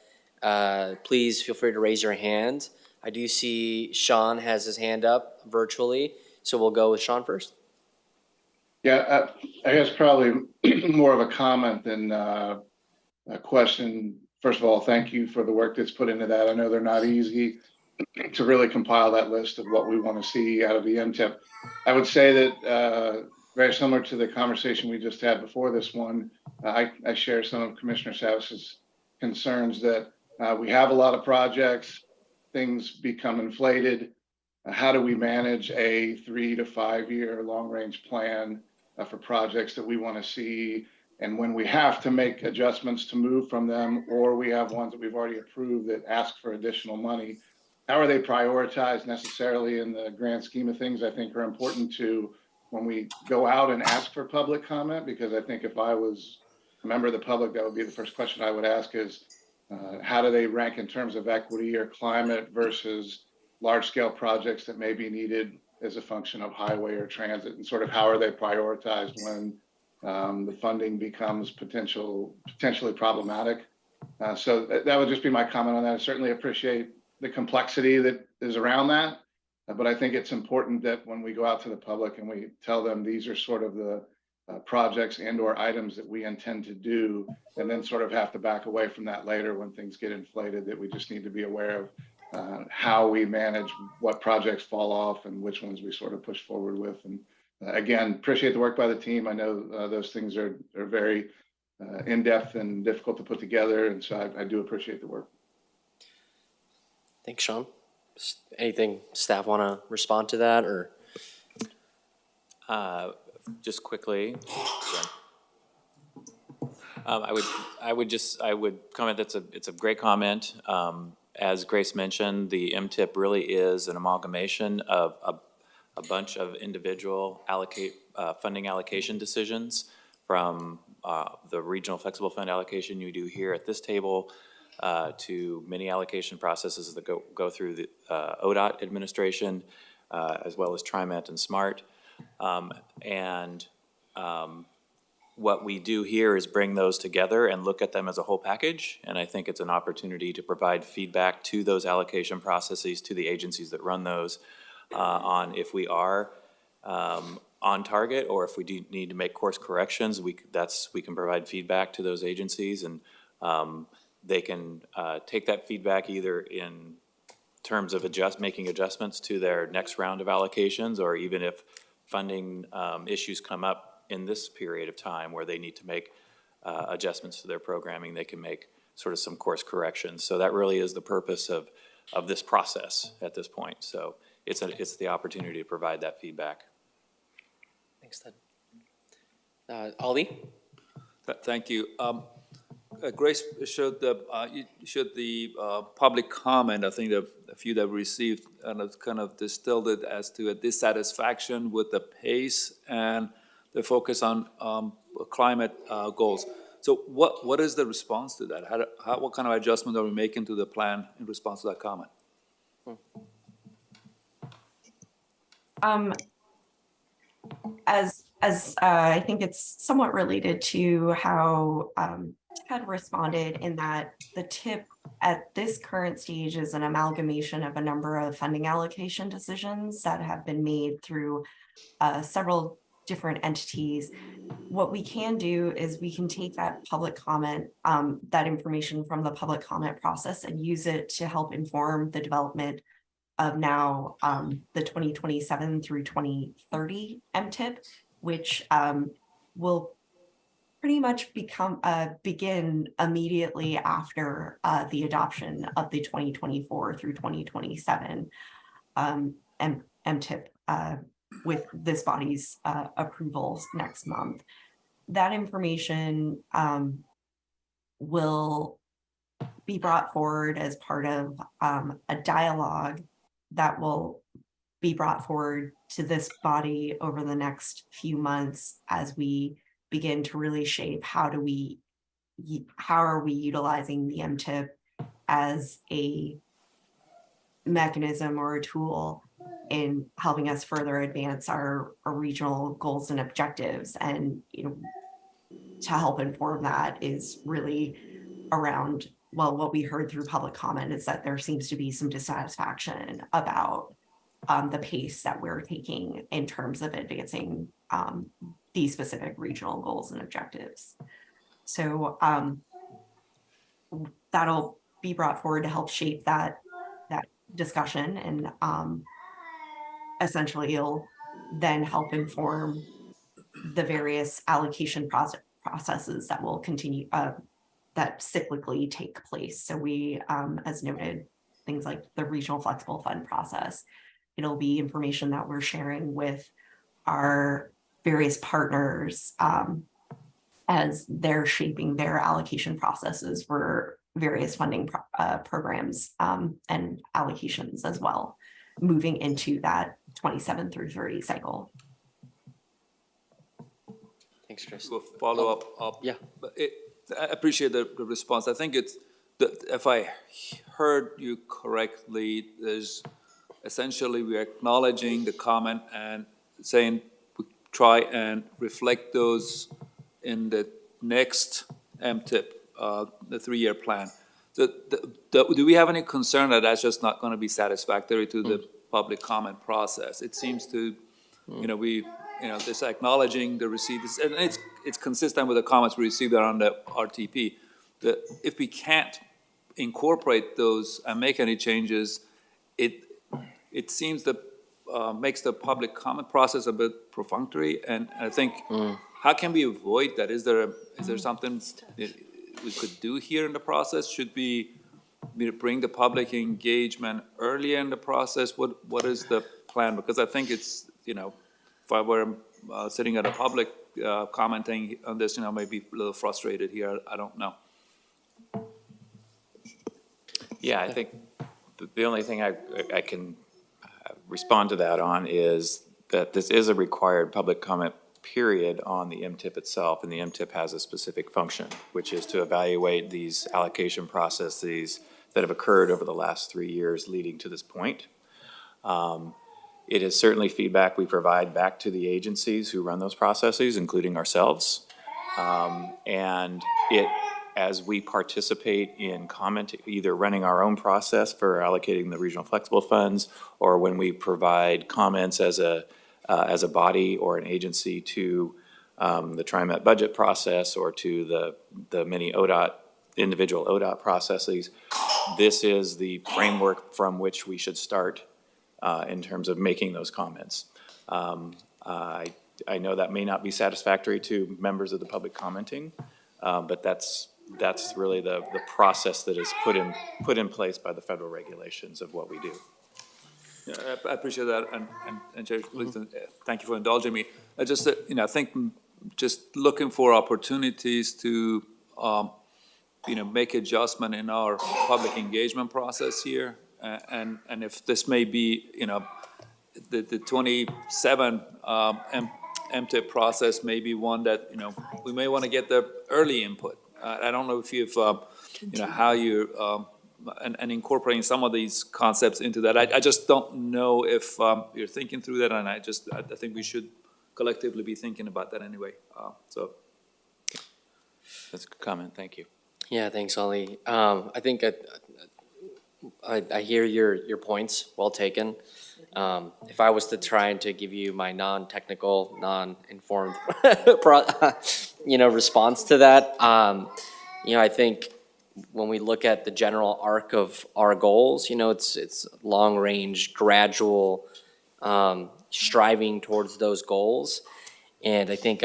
please feel free to raise your hand. I do see Sean has his hand up virtually, so we'll go with Sean first. Yeah, I guess probably more of a comment than a question. First of all, thank you for the work that's put into that. I know they're not easy to really compile that list of what we want to see out of the MTIP. I would say that very similar to the conversation we just had before this one, I share some of Commissioner Savis's concerns that we have a lot of projects, things become inflated. How do we manage a 3 to 5 year long range plan for projects that we want to see? And when we have to make adjustments to move from them, or we have ones that we've already approved that ask for additional money, how are they prioritized necessarily in the grand scheme of things? I think are important to when we go out and ask for public comment, because I think if I was a member of the public, that would be the first question I would ask is, how do they rank in terms of equity or climate versus large scale projects that may be needed as a function of highway or transit, and sort of how are they prioritized when the funding becomes potentially problematic. So that would just be my comment on that. I certainly appreciate the complexity that is around that, but I think it's important that when we go out to the public and we tell them these are sort of the projects and or items that we intend to do, and then sort of have to back away from that later when things get inflated, that we just need to be aware of how we manage what projects fall off and which ones we sort of push forward with. And again, appreciate the work by the team. I know those things are very in-depth and difficult to put together, and so I do appreciate the work. Thanks, Sean. Anything staff want to respond to that, or? Just quickly, I would comment that's it's a great comment. As Grace mentioned, the MTIP really is an amalgamation of a bunch of individual funding allocation decisions, from the regional flexible fund allocation you do here at this table, to many allocation processes that go through the ODOT administration, as well as TriMet and SMART. What we do here is bring those together and look at them as a whole package, and I think it's an opportunity to provide feedback to those allocation processes, to the agencies that run those, on if we are on target, or if we do need to make course corrections. We can provide feedback to those agencies, and they can take that feedback either in terms of making adjustments to their next round of allocations, or even if funding issues come up in this period of time where they need to make adjustments to their programming, they can make sort of some course corrections. So that really is the purpose of this process at this point. So it's the opportunity to provide that feedback. Thanks, Ted. Ollie? Thank you. Grace showed the public comment. I think a few that we received, and it's kind of distilled it as to a dissatisfaction with the pace and the focus on climate goals. So what is the response to that? What kind of adjustment are we making to the plan in response to that comment? As I think it's somewhat related to how Ted responded, in that the TIP at this current stage is an amalgamation of a number of funding allocation decisions that have been made through several different entities. What we can do is we can take that public comment, that information from the public comment process, and use it to help inform the development of now the 2027 through 2030 MTIP, which will pretty much begin immediately after the adoption of the 2024 through 2027 MTIP with this body's approvals next month. That information will be brought forward as part of a dialogue that will be brought forward to this body over the next few months as we begin to really shape how are we utilizing the MTIP as a mechanism or a tool in helping us further advance our regional goals and objectives. And to help inform that is really around, well, what we heard through public comment is that there seems to be some dissatisfaction about the pace that we're taking in terms of advancing these specific regional goals and objectives. So that'll be brought forward to help shape that discussion, and essentially it'll then help inform the various allocation processes that will continue that that cyclically take place. So we, as noted, things like the regional flexible fund process. It'll be information that we're sharing with our various partners as they're shaping their allocation processes for various funding programs and allocations as well, moving into that 27 through 30 cycle. Thanks, Chris. We'll follow up. Yeah. But I appreciate the response. I think it's, if I heard you correctly, there's essentially we're acknowledging the comment and saying we try and reflect those in the next MTIP, the 3-year plan. Do we have any concern that that's just not going to be satisfactory to the public comment process? It seems to, this acknowledging the receipts, and it's consistent with the comments we received around the RTP, that if we can't incorporate those and make any changes, it seems that makes the public comment process a bit perfunctory, and I think, how can we avoid that? Is there something we could do here in the process? Should we bring the public engagement earlier in the process? What is the plan? Because I think it's, if I were sitting at a public commenting on this, maybe a little frustrated here, I don't know. Yeah, I think the only thing I can respond to that on is that this is a required public comment period on the MTIP itself, and the MTIP has a specific function, which is to evaluate these allocation processes that have occurred over the last 3 years leading to this point. It is certainly feedback we provide back to the agencies who run those processes, including ourselves. And as we participate in comment, either running our own process for allocating the regional flexible funds, or when we provide comments as a body or an agency to the TriMet budget process or to the many individual ODOT processes, this is the framework from which we should start in terms of making those comments. I know that may not be satisfactory to members of the public commenting, but that's really the process that is put in place by the federal regulations of what we do. Yeah, I appreciate that, and Chair, please, thank you for indulging me. I just, I think just looking for opportunities to, make adjustment in our public engagement process here, and if this may be, the 27 MTIP process may be one that, we may want to get the early input. I don't know if you've, how you and incorporating some of these concepts into that. I just don't know if you're thinking through that, and I think we should collectively be thinking about that anyway. So that's a good comment. Thank you. Yeah, thanks, Ali. I think I hear your points, well taken. If I was to try and to give you my non-technical, non-informed, response to that, I think when we look at the general arc of our goals, it's long-range, gradual, striving towards those goals. And I think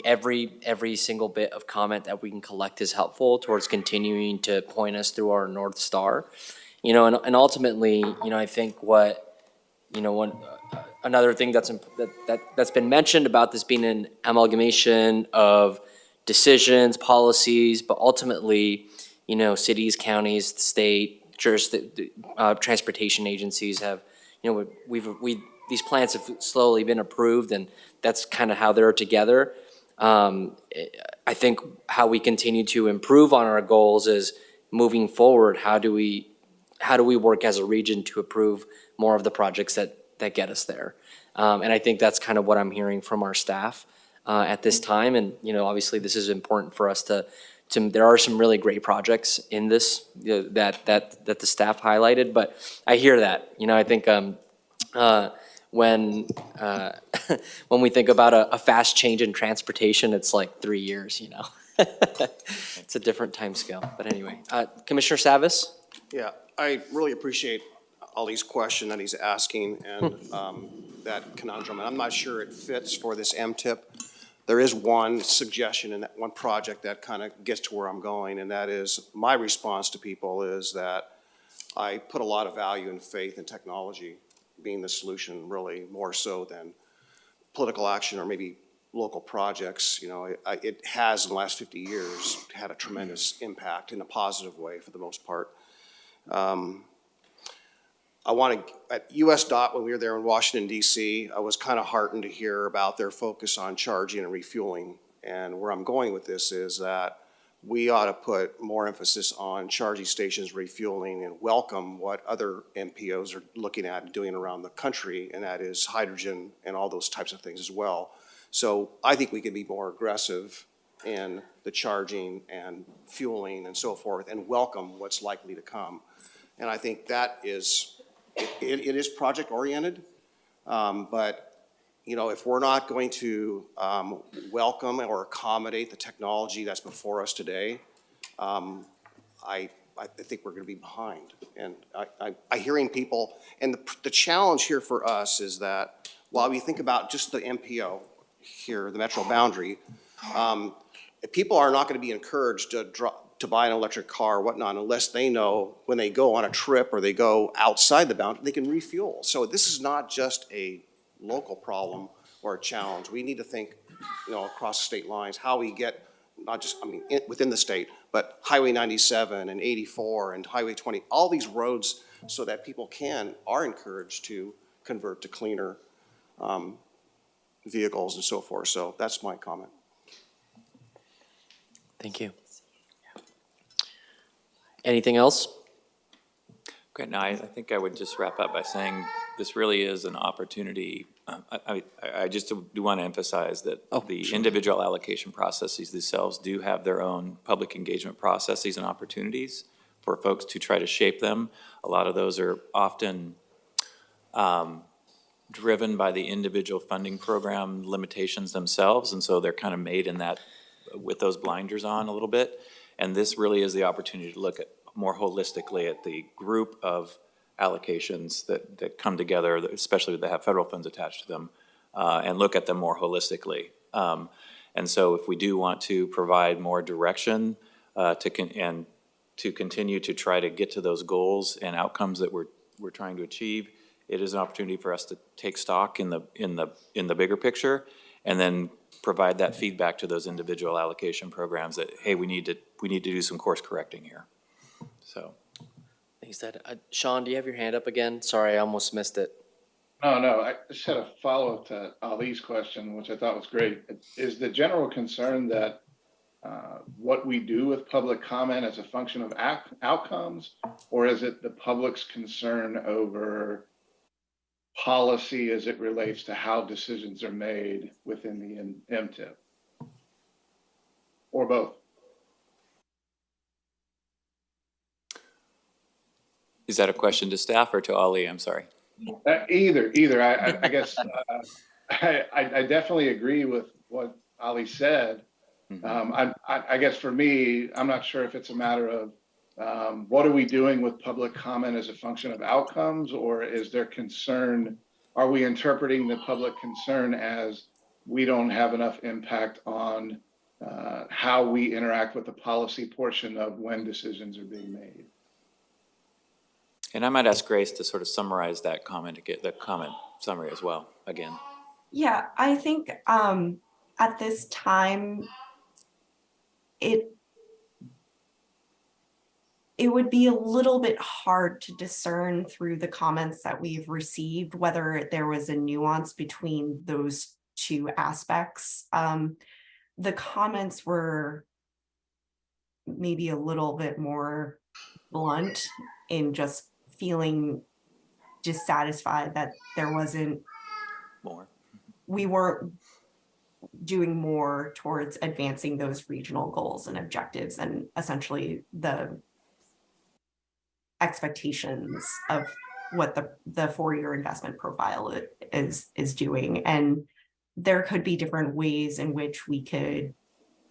every single bit of comment that we can collect is helpful towards continuing to point us through our North Star. And ultimately, I think another thing that's been mentioned about this being an amalgamation of decisions, policies, but ultimately, cities, counties, state, transportation agencies have, these plans have slowly been approved, and that's kind of how they're together. I think how we continue to improve on our goals is moving forward. How do we work as a region to approve more of the projects that get us there? And I think that's kind of what I'm hearing from our staff at this time. And obviously, this is important for us to. There are some really great projects in this that the staff highlighted, but I hear that. I think when we think about a fast change in transportation, it's like 3 years. It's a different time scale. But anyway, Commissioner Savas. Yeah, I really appreciate Ali's question that he's asking and that conundrum. And I'm not sure it fits for this MTIP. There is one suggestion in that one project that kind of gets to where I'm going, and that is my response to people is that I put a lot of value and faith in technology being the solution, really more so than political action or maybe local projects. You know, it has in the last 50 years had a tremendous impact in a positive way for the most part. I want to, at US DOT, when we were there in Washington, D.C., I was kind of heartened to hear about their focus on charging and refueling. And where I'm going with this is that we ought to put more emphasis on charging stations, refueling, and welcome what other MPOs are looking at and doing around the country, and that is hydrogen and all those types of things as well. So I think we can be more aggressive in the charging and fueling and so forth, and welcome what's likely to come. And I think that is, it is project oriented, but you know, if we're not going to welcome or accommodate the technology that's before us today, I think we're going to be behind. And I hearing people, and the challenge here for us is that while we think about just the MPO here, the metro boundary, people are not going to be encouraged to buy an electric car or whatnot unless they know when they go on a trip or they go outside the boundary, they can refuel. So this is not just a local problem or a challenge. We need to think, you know, across state lines, how we get, not just, I mean, within the state, but Highway 97 and 84 and Highway 20, all these roads so that people are encouraged to convert to cleaner vehicles and so forth. So that's my comment. Thank you. Anything else? Okay, now I think I would just wrap up by saying this really is an opportunity. I just do want to emphasize that the individual allocation processes themselves do have their own public engagement processes and opportunities for folks to try to shape them. A lot of those are often driven by the individual funding program limitations themselves, and so they're kind of made in that with those blinders on a little bit. And this really is the opportunity to look at more holistically at the group of allocations that come together, especially that have federal funds attached to them, and look at them more holistically. And so if we do want to provide more direction to continue to try to get to those goals and outcomes that we're trying to achieve, it is an opportunity for us to take stock in the bigger picture, and then provide that feedback to those individual allocation programs that, hey, we need to do some course correcting here. So. Thanks, Ted. Sean, do you have your hand up again? Sorry, I almost missed it. No, I just had a follow-up to Ali's question, which I thought was great. Is the general concern that what we do with public comment is a function of outcomes, or is it the public's concern over policy as it relates to how decisions are made within the MTIP, or both? Is that a question to staff or to Ali? I'm sorry. Either. I guess I definitely agree with what Ali said. I guess for me, I'm not sure if it's a matter of what are we doing with public comment as a function of outcomes, or is there concern, are we interpreting the public concern as we don't have enough impact on how we interact with the policy portion of when decisions are being made? And I might ask Grace to sort of summarize that comment, to get the comment summary as well, again. Yeah, I think at this time, it would be a little bit hard to discern through the comments that we've received whether there was a nuance between those two aspects. The comments were maybe a little bit more blunt in just feeling dissatisfied that there wasn't more. We weren't doing more towards advancing those regional goals and objectives and essentially the expectations of what the four-year investment profile is doing. And there could be different ways in which we could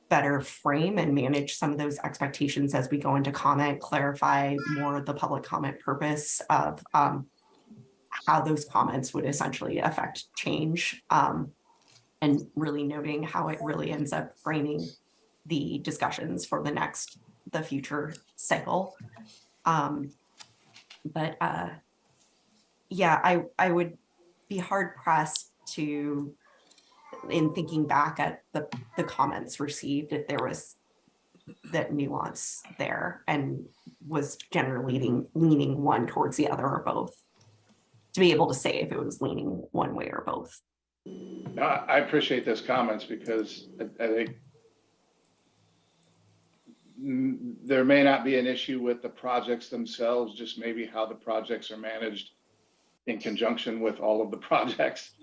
better frame and manage some of those expectations as we go into comment, clarify more the public comment purpose of how those comments would essentially affect change. and really noting how it really ends up framing the discussions for the future cycle. Yeah, I would be hard pressed to, in thinking back at the comments received, if there was that nuance there and was generally leaning one towards the other or both, to be able to say if it was leaning one way or both. No, I appreciate those comments because I think there may not be an issue with the projects themselves, just maybe how the projects are managed in conjunction with all of the projects.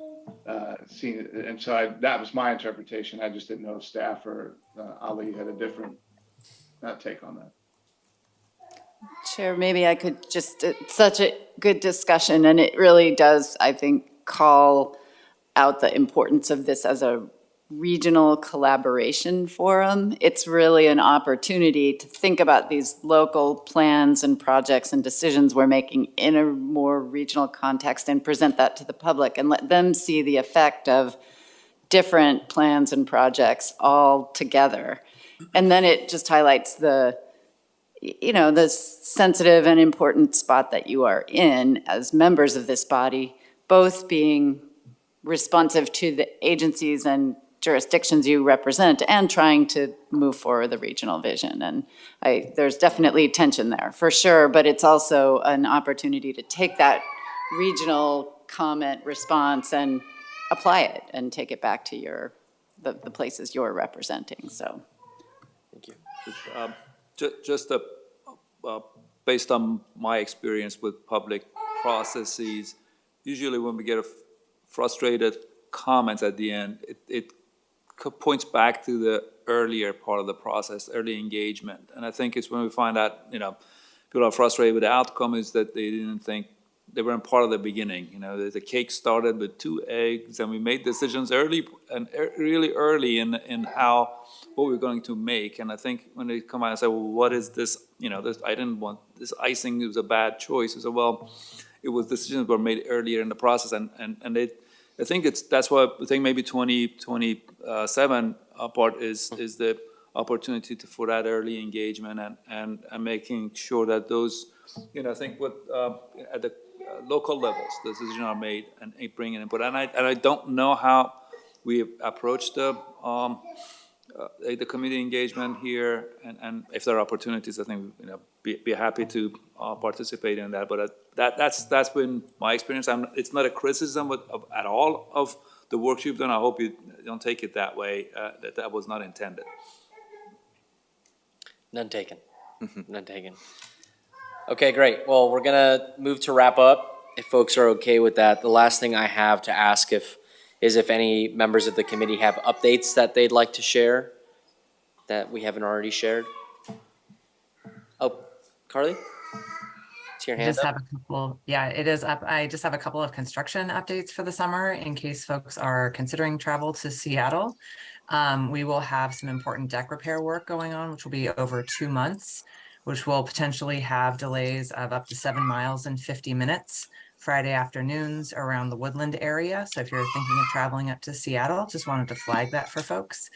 And so that was my interpretation. I just didn't know if staff or Ali had a different take on that. Chair, maybe I could just, it's such a good discussion, and it really does, I think, call out the importance of this as a regional collaboration forum. It's really an opportunity to think about these local plans and projects and decisions we're making in a more regional context and present that to the public and let them see the effect of different plans and projects all together. And then it just highlights the sensitive and important spot that you are in as members of this body, both being responsive to the agencies and jurisdictions you represent and trying to move forward the regional vision. And there's definitely tension there, for sure, but it's also an opportunity to take that regional comment response and apply it and take it back to the places you're representing, so. Thank you. Just based on my experience with public processes, usually when we get a frustrated comments at the end, it points back to the earlier part of the process, early engagement. And I think it's when we find out, people are frustrated with the outcome is that they didn't think they weren't part of the beginning. The cake started with 2 eggs, and we made decisions early and really early in what we're going to make. And I think when they come out and say, well, what is this? I didn't want this icing. It was a bad choice. I said, well, it was decisions were made earlier in the process, and I think that's why I think maybe 2027 part is the opportunity for that early engagement and making sure that those, I think at the local levels, the decisions are made and bringing input. And I don't know how we approach the community engagement here, and if there are opportunities, I think be happy to participate in that. But that's been my experience. It's not a criticism at all of the work you've done. I hope you don't take it that way. That was not intended. None taken. None taken. Okay, great. Well, we're gonna move to wrap up. If folks are okay with that, the last thing I have to ask is if any members of the committee have updates that they'd like to share that we haven't already shared. Oh, Carly? It's your hand up. Have a couple, yeah, it is up. I just have a couple of construction updates for the summer in case folks are considering travel to Seattle. We will have some important deck repair work going on, which will be over 2 months, which will potentially have delays of up to 7 miles in 50 minutes. Friday afternoons around the Woodland area. So if you're thinking of traveling up to Seattle, just wanted to flag that for folks.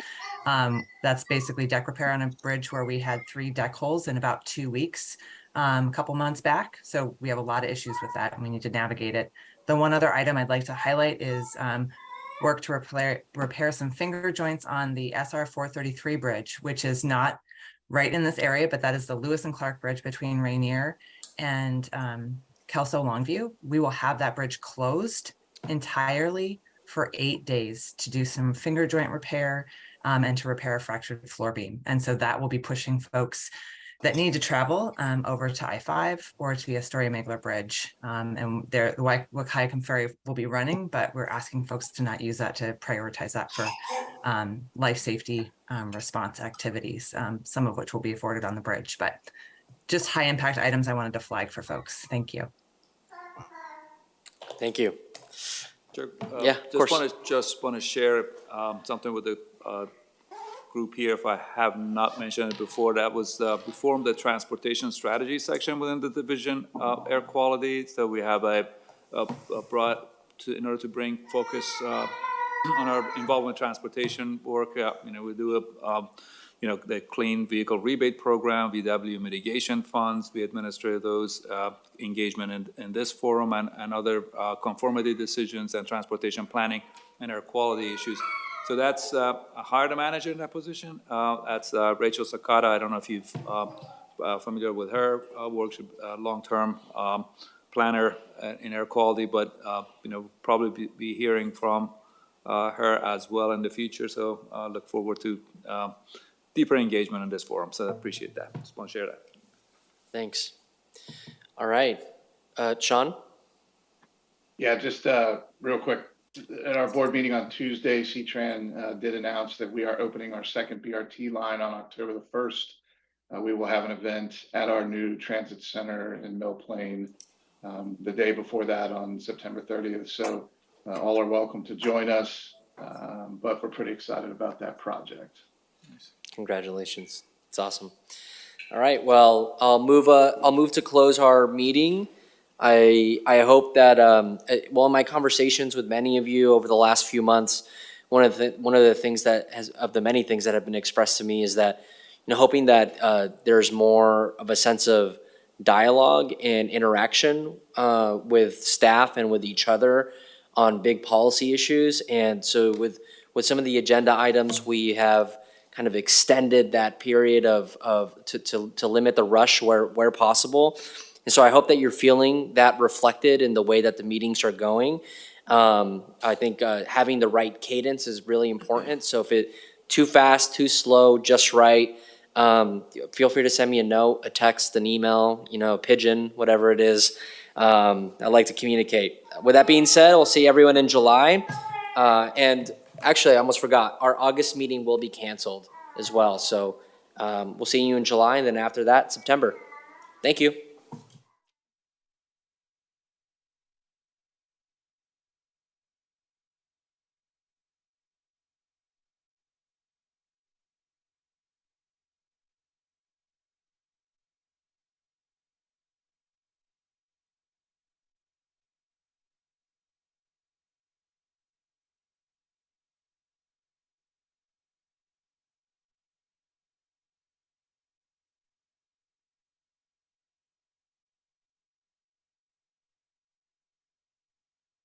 That's basically deck repair on a bridge where we had 3 deck holes in about 2 weeks, a couple months back. So we have a lot of issues with that and we need to navigate it. The one other item I'd like to highlight is work to repair some finger joints on the SR 433 bridge, which is not right in this area, but that is the Lewis and Clark Bridge between Rainier and Kelso Longview. We will have that bridge closed entirely for 8 days to do some finger joint repair and to repair a fractured floor beam. And so that will be pushing folks that need to travel over to I-5 or to the Astoria-Megler Bridge. And the Wahkiakum Ferry will be running, but we're asking folks to not use that, to prioritize that for life safety response activities, some of which will be afforded on the bridge. But just high impact items I wanted to flag for folks. Thank you. Thank you. Yeah, of course. Just want to share something with the group here, if I have not mentioned it before. That was we formed the transportation strategy section within the division of air quality. So we have in order to bring focus on our involvement transportation work. We do the clean vehicle rebate program, VW mitigation funds. We administer those engagement in this forum and other conformity decisions and transportation planning and air quality issues. So that's hard to manage in that position. That's Rachel Sakata. I don't know if you've familiar with her work, long-term planner in air quality, but probably be hearing from her as well in the future. So look forward to deeper engagement in this forum. So I appreciate that. Just want to share that. Thanks. All right, Sean? Yeah, just real quick. At our board meeting on Tuesday, C-Tran did announce that we are opening our second BRT line on October the 1st. We will have an event at our new transit center in Mill Plain the day before that on September 30th. So all are welcome to join us, but we're pretty excited about that project. Congratulations. It's awesome. All right, well, I'll move to close our meeting. I hope that, in my conversations with many of you over the last few months, one of the things of the many things that have been expressed to me is that, hoping that there's more of a sense of dialogue and interaction with staff and with each other on big policy issues. And so with some of the agenda items, we have kind of extended that period to limit the rush where possible. And so I hope that you're feeling that reflected in the way that the meetings are going. I think having the right cadence is really important. So if it too fast, too slow, just right, feel free to send me a note, a text, an email, a pigeon, whatever it is. I like to communicate. With that being said, we'll see everyone in July. And actually, I almost forgot, our August meeting will be canceled as well. So we'll see you in July, and then after that, September. Thank you.